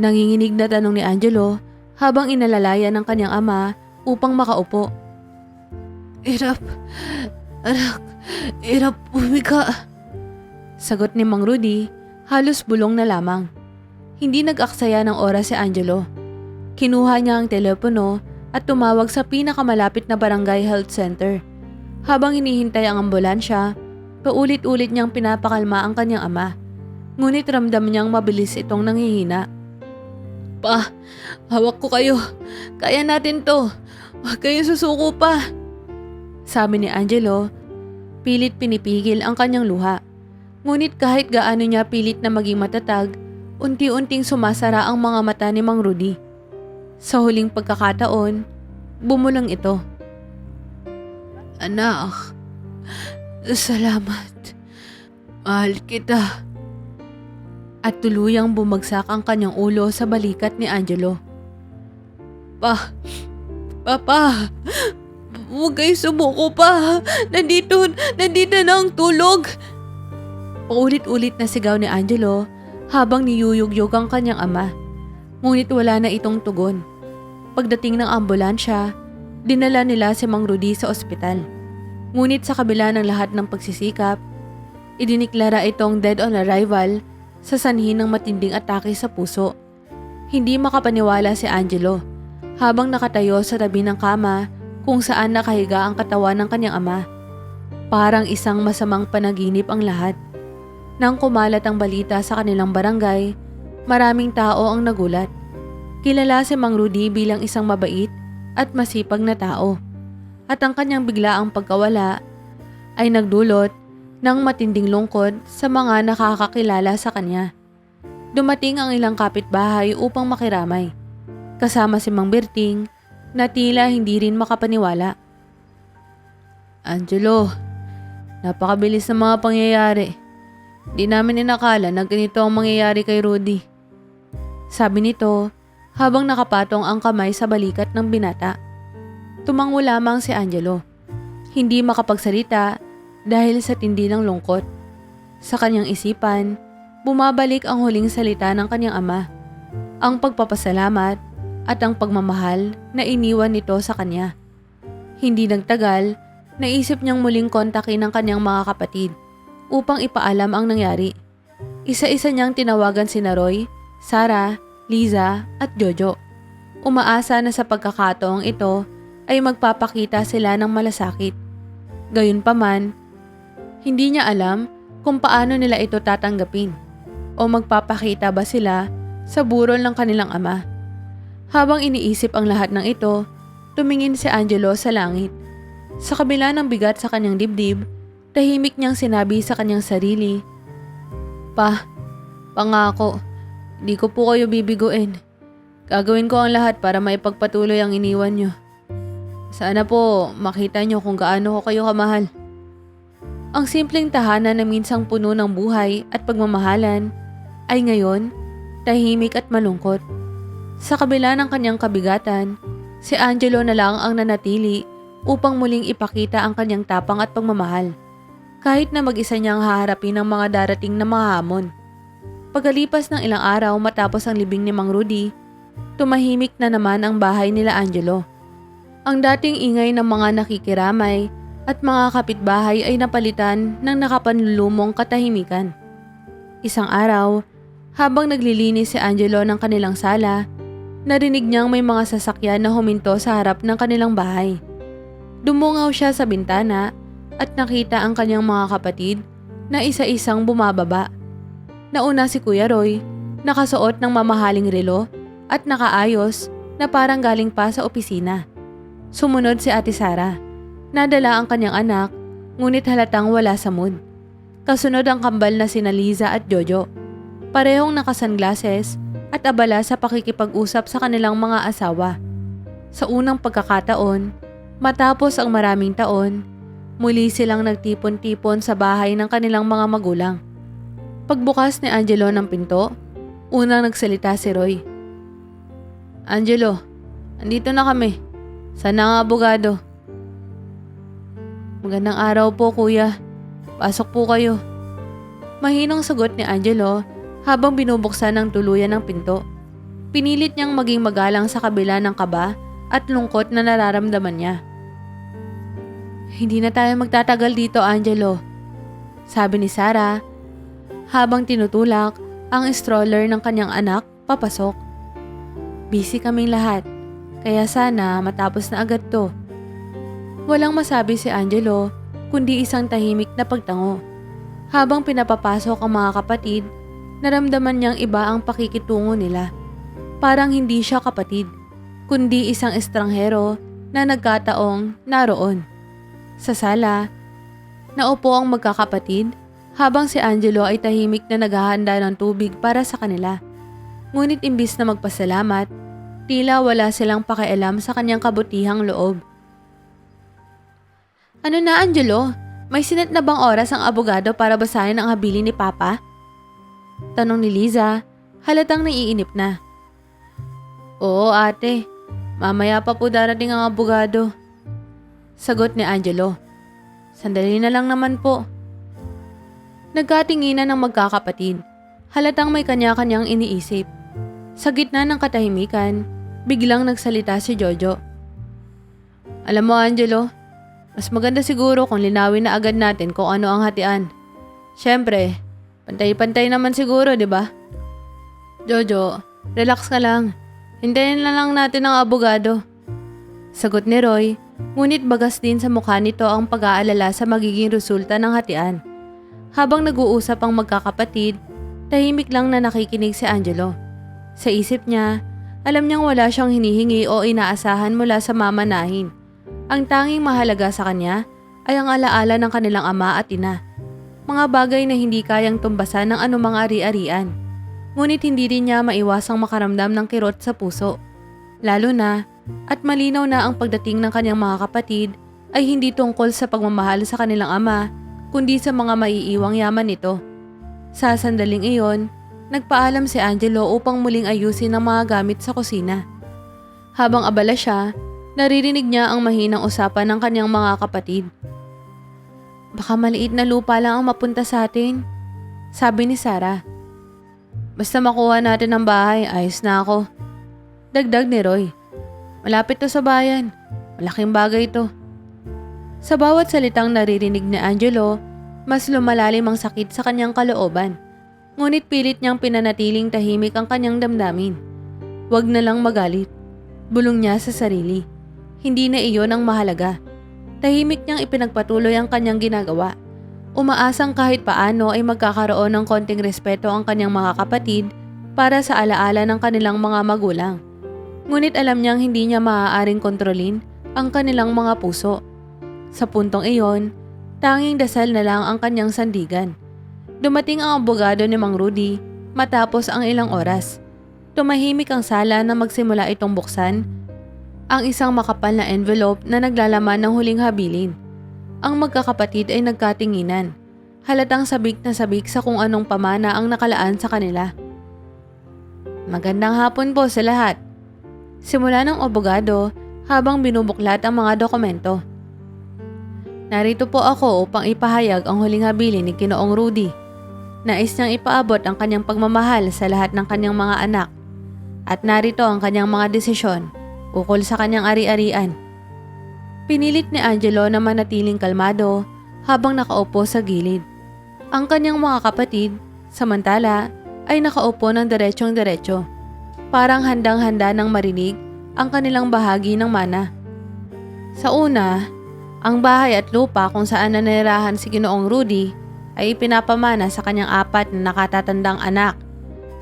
Nanginginig na tanong ni Angelo habang inalalayan ng kanyang ama upang makaupo. Hirap humiga. Sagot ni Mang Rudy, halos bulong na lamang. Hindi nag-aksaya ng oras si Angelo. Kinuha niya ang telepono at tumawag sa pinakamalapit na barangay health center. Habang hinihintay ang ambulansya, paulit-ulit niyang pinapakalma ang kanyang ama. Ngunit ramdam niyang mabilis itong nanghihina. Pa, hawak ko kayo. Kaya natin to. Huwag kayong susuko pa. Sabi ni Angelo, pilit pinipigil ang kanyang luha. Ngunit kahit gaano niya pilit na maging matatag, unti-unting sumasara ang mga mata ni Mang Rudy. Sa huling pagkakataon, bumulang ito. Anak, salamat. Mahal kita. At tuluyang bumagsak ang kanyang ulo sa balikat ni Angelo. Papa, huwag kayo sumuko pa. Nandito na ang tulog. Paulit-ulit na sigaw ni Angelo habang niyuyugyug ang kanyang ama. Ngunit wala na itong tugon. Pagdating ng ambulansya, dinala nila si Mang Rudy sa ospital. Ngunit sa kabila ng lahat ng pagsisikap, idiniklara itong dead on arrival sa sanhi ng matinding atake sa puso. Hindi makapaniwala si Angelo habang nakatayo sa tabi ng kama kung saan nakahiga ang katawan ng kanyang ama. Parang isang masamang panaginip ang lahat. Nang kumalat ang balita sa kanilang barangay, maraming tao ang nagulat. Kilala si Mang Rudy bilang isang mabait at masipag na tao. At ang kanyang biglaang pagkawala ay nagdulot ng matinding lungkot sa mga nakakakilala sa kanya. Dumating ang ilang kapitbahay upang makiramay, kasama si Mang Berting na tila hindi rin makapaniwala. Angelo, napakabilis ng mga pangyayari. Di namin inakala na ganito ang mangyayari kay Rudy. Sabi nito habang nakapatong ang kamay sa balikat ng binata. Tumango lamang si Angelo. Hindi makapagsalita dahil sa tindi ng lungkot. Sa kanyang isipan, bumabalik ang huling salita ng kanyang ama. Ang pagpapasalamat at ang pagmamahal na iniwan nito sa kanya. Hindi nagtagal, naisip niyang muling kontakin ang kanyang mga kapatid upang ipaalam ang nangyari. Isa-isa niyang tinawagan sina Roy, Sarah, Liza at Jojo. Umaasa na sa pagkakataong ito ay magpapakita sila ng malasakit. Gayunpaman, hindi niya alam kung paano nila ito tatanggapin o magpapakita ba sila sa burol ng kanilang ama. Habang iniisip ang lahat ng ito, tumingin si Angelo sa langit. Sa kabila ng bigat sa kanyang dibdib, tahimik niyang sinabi sa kanyang sarili, pangako, di ko po kayo bibiguin. Gagawin ko ang lahat para maipagpatuloy ang iniwan niyo. Sana po makita niyo kung gaano ko kayo kamahal. Ang simpleng tahanan na minsang puno ng buhay at pagmamahalan ay ngayon tahimik at malungkot. Sa kabila ng kanyang kabigatan, si Angelo na lang ang nanatili upang muling ipakita ang kanyang tapang at pagmamahal, kahit na mag-isa niyang haharapin ang mga darating na mga hamon. Pagkalipas ng ilang araw matapos ang libing ni Mang Rudy, tumahimik na naman ang bahay nila Angelo. Ang dating ingay ng mga nakikiramay at mga kapitbahay ay napalitan ng nakapanlulumong katahimikan. Isang araw, habang naglilinis si Angelo ng kanilang sala, narinig niyang may mga sasakyan na huminto sa harap ng kanilang bahay. Dumungaw siya sa bintana at nakita ang kanyang mga kapatid na isa-isang bumababa. Nauna si Kuya Roy, nakasuot ng mamahaling relo at nakaayos na parang galing pa sa opisina. Sumunod si Ate Sara. Nadala ang kanyang anak, ngunit halatang wala sa mood. Kasunod ang kambal na sina Liza at Jojo. Parehong naka-sunglasses at abala sa pakikipag-usap sa kanilang mga asawa. Sa unang pagkakataon, matapos ang maraming taon, muli silang nagtipon-tipon sa bahay ng kanilang mga magulang. Pagbukas ni Angelo ng pinto, unang nagsalita si Roy. "Angelo, andito na kami. Sana ang abogado." "Magandang araw po, kuya. Pasok po kayo." Mahinang sagot ni Angelo habang binubuksan ng tuluyan ng pinto. Pinilit niyang maging magalang sa kabila ng kaba at lungkot na nararamdaman niya. "Hindi na tayo magtatagal dito, Angelo," sabi ni Sara habang tinutulak ang stroller ng kanyang anak papasok. "Busy kaming lahat, kaya sana matapos na agad to." Walang masabi si Angelo kundi isang tahimik na pagtango. Habang pinapapasok ang mga kapatid, naramdaman niyang iba ang pakikitungo nila. Parang hindi siya kapatid, kundi isang estranghero na nagkataong naroon. Sa sala, naupo ang magkakapatid habang si Angelo ay tahimik na naghahanda ng tubig para sa kanila. Ngunit imbis na magpasalamat, tila wala silang pakialam sa kanyang kabutihang loob. "Ano na, Angelo? May sinet na bang oras ang abogado para basahin ang habilin ni Papa?" Tanong ni Liza, halatang naiinip na. "Oo, ate. Mamaya pa po darating ang abogado," sagot ni Angelo. "Sandali na lang naman po." Nagkatinginan ng magkakapatid. Halatang may kanya-kanyang iniisip. Sa gitna ng katahimikan, biglang nagsalita si Jojo. "Alam mo, Angelo, mas maganda siguro kung linawin na agad natin kung ano ang hatian. Siyempre, pantay-pantay naman siguro, di ba?" "Jojo, relax ka lang. Hintayin na lang natin ang abogado," sagot ni Roy, ngunit bagas din sa mukha nito ang pag-aalala sa magiging resulta ng hatian. Habang nag-uusap ang magkakapatid, tahimik lang na nakikinig si Angelo. Sa isip niya, alam niyang wala siyang hinihingi o inaasahan mula sa mamanahin. Ang tanging mahalaga sa kanya ay ang alaala ng kanilang ama at ina. Mga bagay na hindi kayang tumbasan ng anumang ari-arian. Ngunit hindi rin niya maiwasang makaramdam ng kirot sa puso. Lalo na, at malinaw na ang pagdating ng kanyang mga kapatid ay hindi tungkol sa pagmamahal sa kanilang ama, kundi sa mga maiiwang yaman nito. Sa sandaling iyon, nagpaalam si Angelo upang muling ayusin ang mga gamit sa kusina. Habang abala siya, naririnig niya ang mahinang usapan ng kanyang mga kapatid. "Baka maliit na lupa lang ang mapunta sa atin," sabi ni Sara. "Basta makuha natin ang bahay, ayos na ako," dagdag ni Roy. "Malapit to sa bayan. Malaking bagay to." Sa bawat salitang naririnig ni Angelo, mas lumalalim ang sakit sa kanyang kalooban. Ngunit pilit niyang pinanatiling tahimik ang kanyang damdamin. Huwag na lang magalit. Bulong niya sa sarili. Hindi na iyon ang mahalaga. Tahimik niyang ipinagpatuloy ang kanyang ginagawa. Umaasang kahit paano ay magkakaroon ng konting respeto ang kanyang mga kapatid para sa alaala ng kanilang mga magulang. Ngunit alam niyang hindi niya maaaring kontrolin ang kanilang mga puso. Sa puntong iyon, tanging dasal na lang ang kanyang sandigan. Dumating ang abogado ni Mang Rudy matapos ang ilang oras. Tumahimik ang sala na magsimula itong buksan ang isang makapal na envelope na naglalaman ng huling habilin. Ang magkakapatid ay nagkatinginan. Halatang sabik na sabik sa kung anong pamana ang nakalaan sa kanila. Magandang hapon po sa lahat. Simula ng abogado habang binubuklat ang mga dokumento. Narito po ako upang ipahayag ang huling habilin ni Ginoong Rudy. Nais niyang ipaabot ang kanyang pagmamahal sa lahat ng kanyang mga anak. At narito ang kanyang mga desisyon ukol sa kanyang ari-arian. Pinilit ni Angelo na manatiling kalmado habang nakaupo sa gilid. Ang kanyang mga kapatid, samantala, ay nakaupo ng diretsong-diretso. Parang handang-handa nang marinig ang kanilang bahagi ng mana. Sa una, ang bahay at lupa kung saan nanirahan si Ginoong Rudy ay ipinapamana sa kanyang 4 na nakatatandang anak,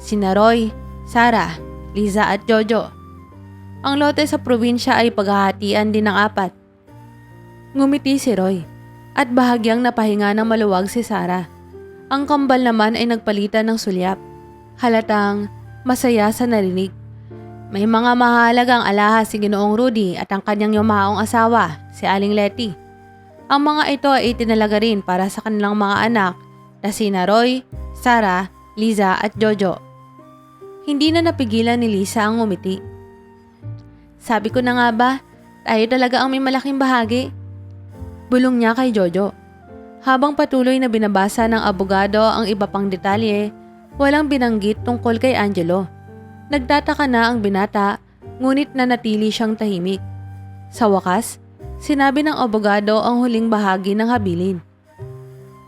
sina Roy, Sarah, Liza at Jojo. Ang lote sa probinsya ay paghahatian din ng 4. Ngumiti si Roy at bahagyang napahinga ng maluwag si Sarah. Ang kambal naman ay nagpalitan ng sulyap. Halatang masaya sa narinig. May mga mahalagang alahas si Ginoong Rudy at ang kanyang yumaong asawa, si Aling Letty. Ang mga ito ay itinalaga rin para sa kanilang mga anak na sina Roy, Sarah, Liza at Jojo. Hindi na napigilan ni Lisa ang ngumiti. Sabi ko na nga ba, tayo talaga ang may malaking bahagi. Bulong niya kay Jojo. Habang patuloy na binabasa ng abogado ang iba pang detalye, walang binanggit tungkol kay Angelo. Nagtataka na ang binata, ngunit nanatili siyang tahimik. Sa wakas, sinabi ng abogado ang huling bahagi ng habilin.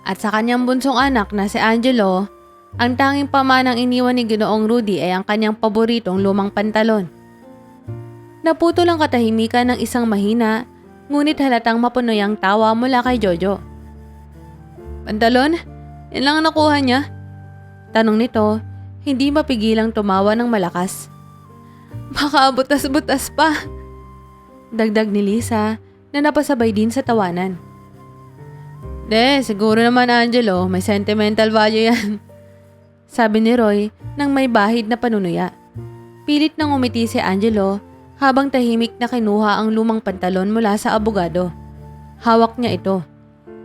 At sa kanyang bunsong anak na si Angelo, ang tanging pamanang iniwan ni Ginoong Rudy ay ang kanyang paboritong lumang pantalon. Naputol ang katahimikan ng isang mahina, ngunit halatang mapunoy ang tawa mula kay Jojo. Pantalon? Yan lang ang nakuha niya? Tanong nito, hindi mapigilang tumawa ng malakas. Baka butas-butas pa. Dagdag ni Lisa na napasabay din sa tawanan. Siguro naman Angelo, may sentimental value yan. Sabi ni Roy nang may bahid na panunuya. Pilit nang umiti si Angelo habang tahimik na kinuha ang lumang pantalon mula sa abogado. Hawak niya ito.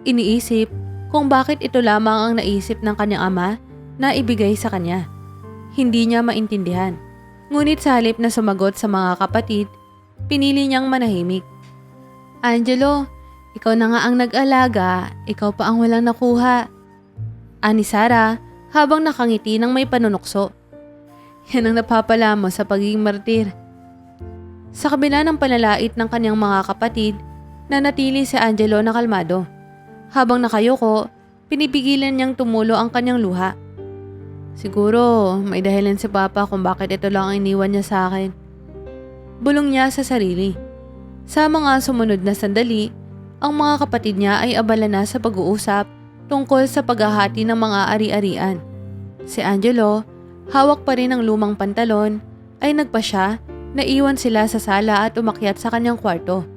Iniisip kung bakit ito lamang ang naisip ng kanyang ama na ibigay sa kanya. Hindi niya maintindihan. Ngunit sa halip na sumagot sa mga kapatid, pinili niyang manahimik. Angelo, ikaw na nga ang nag-alaga, ikaw pa ang walang nakuha. Ani Sarah habang nakangiti ng may panunukso. Yan ang napapala mo sa pagiging martir. Sa kabila ng panlalait ng kanyang mga kapatid, nanatili si Angelo na kalmado. Habang nakayuko, pinipigilan niyang tumulo ang kanyang luha. Siguro, may dahilan si Papa kung bakit ito lang ang iniwan niya sa akin. Bulong niya sa sarili. Sa mga sumunod na sandali, ang mga kapatid niya ay abala na sa pag-uusap tungkol sa paghahati ng mga ari-arian. Si Angelo, hawak pa rin ang lumang pantalon, ay nagpasya na iwan sila sa sala at umakyat sa kanyang kwarto.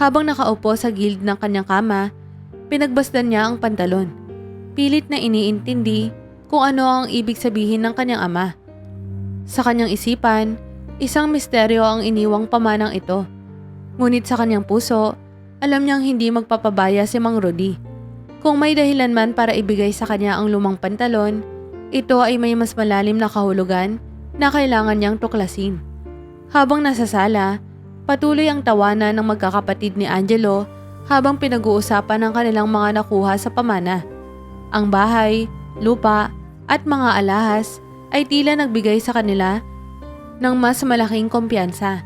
Habang nakaupo sa gilid ng kanyang kama, pinagbasdan niya ang pantalon. Pilit na iniintindi kung ano ang ibig sabihin ng kanyang ama. Sa kanyang isipan, isang misteryo ang iniwang pamanang ito. Ngunit sa kanyang puso, alam niyang hindi magpapabaya si Mang Rudy. Kung may dahilan man para ibigay sa kanya ang lumang pantalon, ito ay may mas malalim na kahulugan na kailangan niyang tuklasin. Habang nasa sala, patuloy ang tawanan ng magkakapatid ni Angelo habang pinag-uusapan ang kanilang mga nakuha sa pamana. Ang bahay, lupa, at mga alahas ay tila nagbigay sa kanila ng mas malaking kumpiyansa.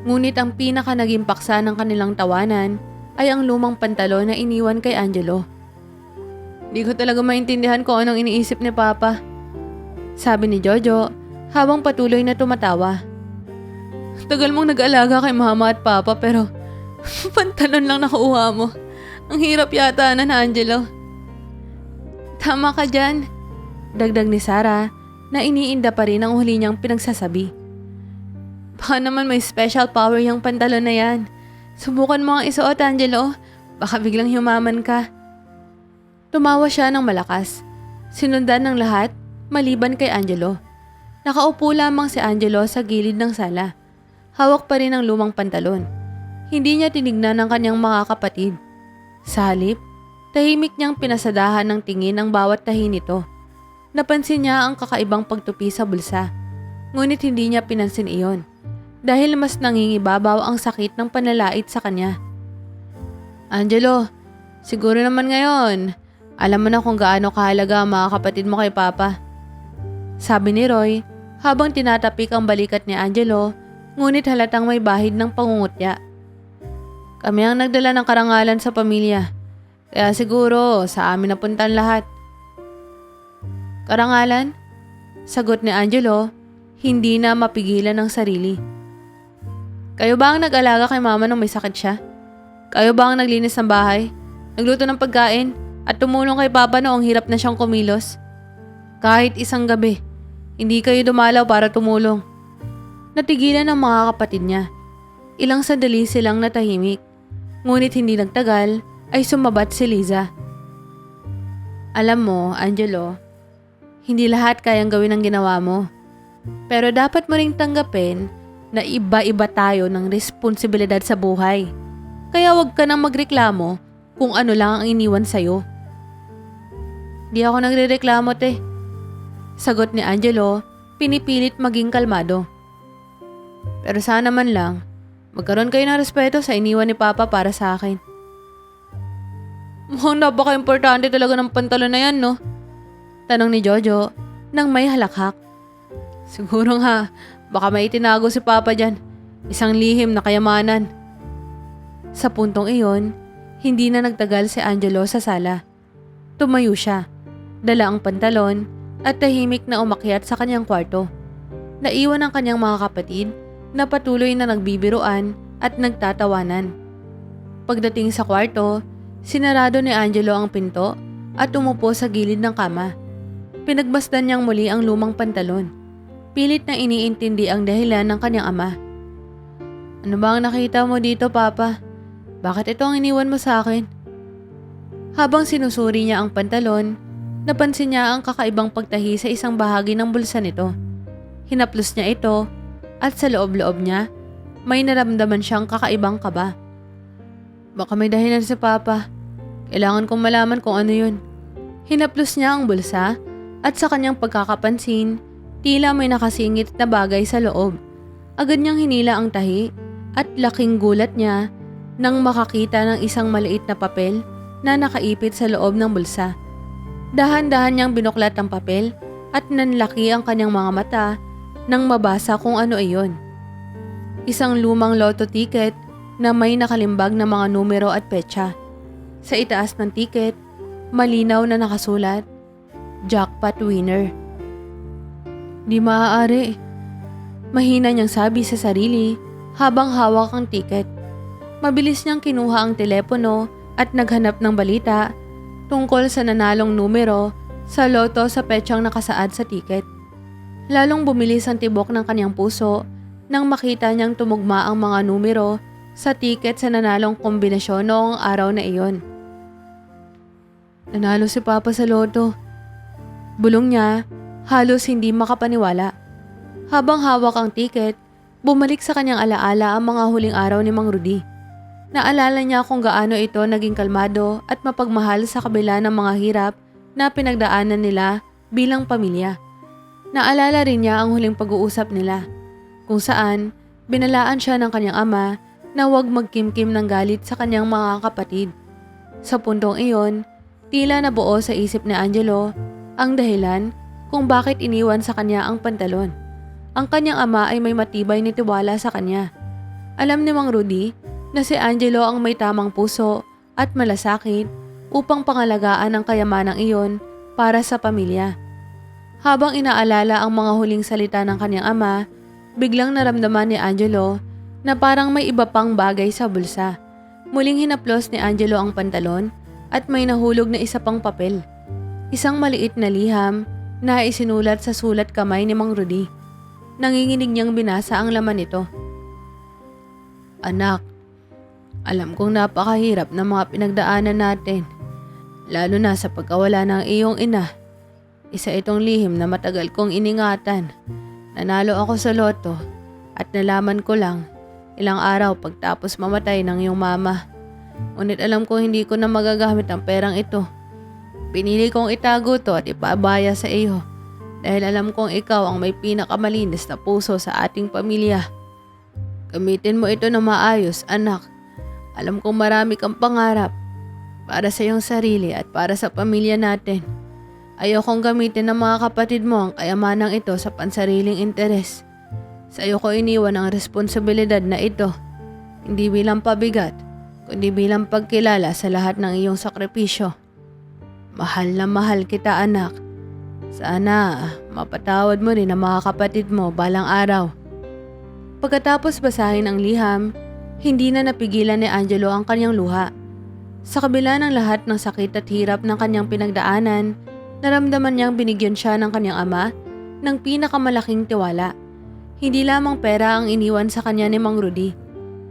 Ngunit ang pinaka naging paksa ng kanilang tawanan ay ang lumang pantalon na iniwan kay Angelo. Di ko talaga maintindihan kung anong iniisip ni Papa, sabi ni Jojo habang patuloy na tumatawa. Tagal mong nag-alaga kay Mama at Papa pero pantalon lang nakuha mo. Ang hirap yata na Angelo. Tama ka dyan, dagdag ni Sarah na iniinda pa rin ang huli niyang pinagsasabi. Baka naman may special power yung pantalon na yan. Subukan mo ang isuot, Angelo. Baka biglang yumaman ka. Tumawa siya ng malakas. Sinundan ng lahat, maliban kay Angelo. Nakaupo lamang si Angelo sa gilid ng sala. Hawak pa rin ang lumang pantalon. Hindi niya tinignan ang kanyang mga kapatid. Sa halip, tahimik niyang pinasadahan ng tingin ang bawat tahi nito. Napansin niya ang kakaibang pagtupi sa bulsa. Ngunit hindi niya pinansin iyon dahil mas nangingibabaw ang sakit ng panlalait sa kanya. Angelo, siguro naman ngayon, alam mo na kung gaano kahalaga ang mga kapatid mo kay Papa. Sabi ni Roy habang tinatapik ang balikat ni Angelo, ngunit halatang may bahid ng pangungutya. Kami ang nagdala ng karangalan sa pamilya, kaya siguro sa amin napuntan lahat. Karangalan? Sagot ni Angelo, hindi na mapigilan ng sarili. Kayo ba ang nag-alaga kay Mama nung may sakit siya? Kayo ba ang naglinis ng bahay? Nagluto ng pagkain? At tumulong kay Papa noong hirap na siyang kumilos? Kahit isang gabi, hindi kayo dumalaw para tumulong. Natigilan ang mga kapatid niya. Ilang sandali silang natahimik. Ngunit hindi nagtagal ay sumabat si Liza. Alam mo, Angelo, hindi lahat kayang gawin ang ginawa mo. Pero dapat mo ring tanggapin na iba-iba tayo ng responsibilidad sa buhay. Kaya wag ka nang magreklamo kung ano lang ang iniwan sa'yo. Di ako nagrereklamo, te. Sagot ni Angelo, pinipilit maging kalmado. Pero sana man lang, magkaroon kayo ng respeto sa iniwan ni Papa para sa akin. Mukhang napaka-importante talaga ng pantalon na yan, no? Tanong ni Jojo nang may halakhak. Siguro nga, baka may itinago si Papa dyan. Isang lihim na kayamanan. Sa puntong iyon, hindi na nagtagal si Angelo sa sala. Tumayo siya, dala ang pantalon at tahimik na umakyat sa kanyang kwarto. Naiwan ang kanyang mga kapatid na patuloy na nagbibiruan at nagtatawanan. Pagdating sa kwarto, sinarado ni Angelo ang pinto at umupo sa gilid ng kama. Pinagmasdan niyang muli ang lumang pantalon. Pilit na iniintindi ang dahilan ng kanyang ama. Ano ba ang nakita mo dito, Papa? Bakit ito ang iniwan mo sa akin? Habang sinusuri niya ang pantalon, napansin niya ang kakaibang pagtahi sa isang bahagi ng bulsa nito. Hinaplos niya ito at sa loob-loob niya, may naramdaman siyang kakaibang kaba. Baka may dahilan si Papa. Kailangan kong malaman kung ano yun. Hinaplos niya ang bulsa at sa kanyang pagkakapansin, tila may nakasingit na bagay sa loob. Agad niyang hinila ang tahi at laking gulat niya nang makakita ng isang maliit na papel na nakaipit sa loob ng bulsa. Dahan-dahan niyang binuklat ang papel at nanlaki ang kanyang mga mata nang mabasa kung ano iyon. Isang lumang lotto ticket na may nakalimbag na mga numero at petsa. Sa itaas ng ticket, malinaw na nakasulat, Jackpot Winner. Di maaari. Mahina niyang sabi sa sarili habang hawak ang ticket. Mabilis niyang kinuha ang telepono at naghanap ng balita tungkol sa nanalong numero sa loto sa petsang nakasaad sa ticket. Lalong bumilis ang tibok ng kanyang puso nang makita niyang tumugma ang mga numero sa ticket sa nanalong kombinasyon noong araw na iyon. Nanalo si Papa sa loto. Bulong niya, halos hindi makapaniwala. Habang hawak ang ticket, bumalik sa kanyang alaala ang mga huling araw ni Mang Rudy. Naalala niya kung gaano ito naging kalmado at mapagmahal sa kabila ng mga hirap na pinagdaanan nila bilang pamilya. Naalala rin niya ang huling pag-uusap nila, kung saan binalaan siya ng kanyang ama na huwag magkimkim ng galit sa kanyang mga kapatid. Sa puntong iyon, tila nabuo sa isip ni Angelo ang dahilan kung bakit iniwan sa kanya ang pantalon. Ang kanyang ama ay may matibay na tiwala sa kanya. Alam ni Mang Rudy na si Angelo ang may tamang puso at malasakit upang pangalagaan ang kayamanang iyon para sa pamilya. Habang inaalala ang mga huling salita ng kanyang ama, biglang naramdaman ni Angelo na parang may iba pang bagay sa bulsa. Muling hinaplos ni Angelo ang pantalon at may nahulog na isa pang papel. Isang maliit na liham na isinulat sa sulat kamay ni Mang Rudy. Nanginginig niyang binasa ang laman nito. Anak, alam kong napakahirap ng mga pinagdaanan natin, lalo na sa pagkawala ng iyong ina. Isa itong lihim na matagal kong iningatan. Nanalo ako sa loto at nalaman ko lang ilang araw pagtapos mamatay ng iyong mama. Ngunit alam kong hindi ko na magagamit ang perang ito. Pinili kong itago to at ipabaya sa iyo Dahil alam kong ikaw ang may pinakamalinis na puso sa ating pamilya. Gamitin mo ito na maayos, anak. Alam kong marami kang pangarap para sa iyong sarili at para sa pamilya natin. Ayokong gamitin ng mga kapatid mo ang kayamanang ito sa pansariling interes. Sa iyo ko iniwan ang responsibilidad na ito, hindi bilang pabigat, kundi bilang pagkilala sa lahat ng iyong sakripisyo. Mahal na mahal kita, anak. Sana mapatawad mo rin ang mga kapatid mo balang araw. Pagkatapos basahin ang liham, hindi na napigilan ni Angelo ang kanyang luha. Sa kabila ng lahat ng sakit at hirap ng kanyang pinagdaanan, naramdaman niyang binigyan siya ng kanyang ama ng pinakamalaking tiwala. Hindi lamang pera ang iniwan sa kanya ni Mang Rudy,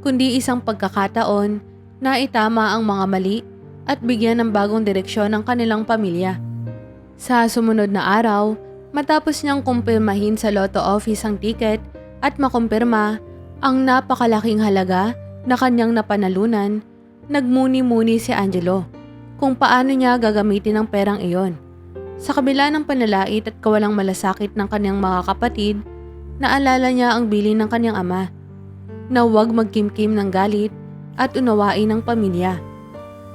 kundi isang pagkakataon na itama ang mga mali at bigyan ng bagong direksyon ang kanilang pamilya. Sa sumunod na araw, matapos niyang kumpirmahin sa lotto office ang tiket at makumpirma ang napakalaking halaga na kanyang napanalunan, nagmuni-muni si Angelo kung paano niya gagamitin ang perang iyon. Sa kabila ng panlalait at kawalang malasakit ng kanyang mga kapatid, naalala niya ang bilin ng kanyang ama na huwag magkimkim ng galit at unawain ng pamilya.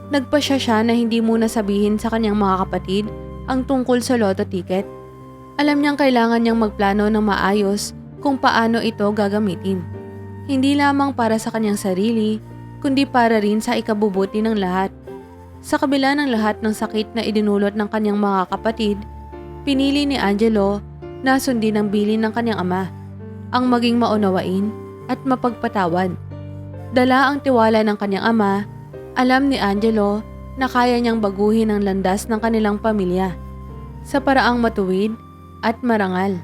Nagpasya siya na hindi muna sabihin sa kanyang mga kapatid ang tungkol sa lotto ticket. Alam niyang kailangan niyang magplano ng maayos kung paano ito gagamitin. Hindi lamang para sa kanyang sarili, kundi para rin sa ikabubuti ng lahat. Sa kabila ng lahat ng sakit na idinulot ng kanyang mga kapatid, pinili ni Angelo na sundin ang bilin ng kanyang ama, ang maging maunawain at mapagpatawad. Dala ang tiwala ng kanyang ama, alam ni Angelo na kaya niyang baguhin ang landas ng kanilang pamilya sa paraang matuwid at marangal.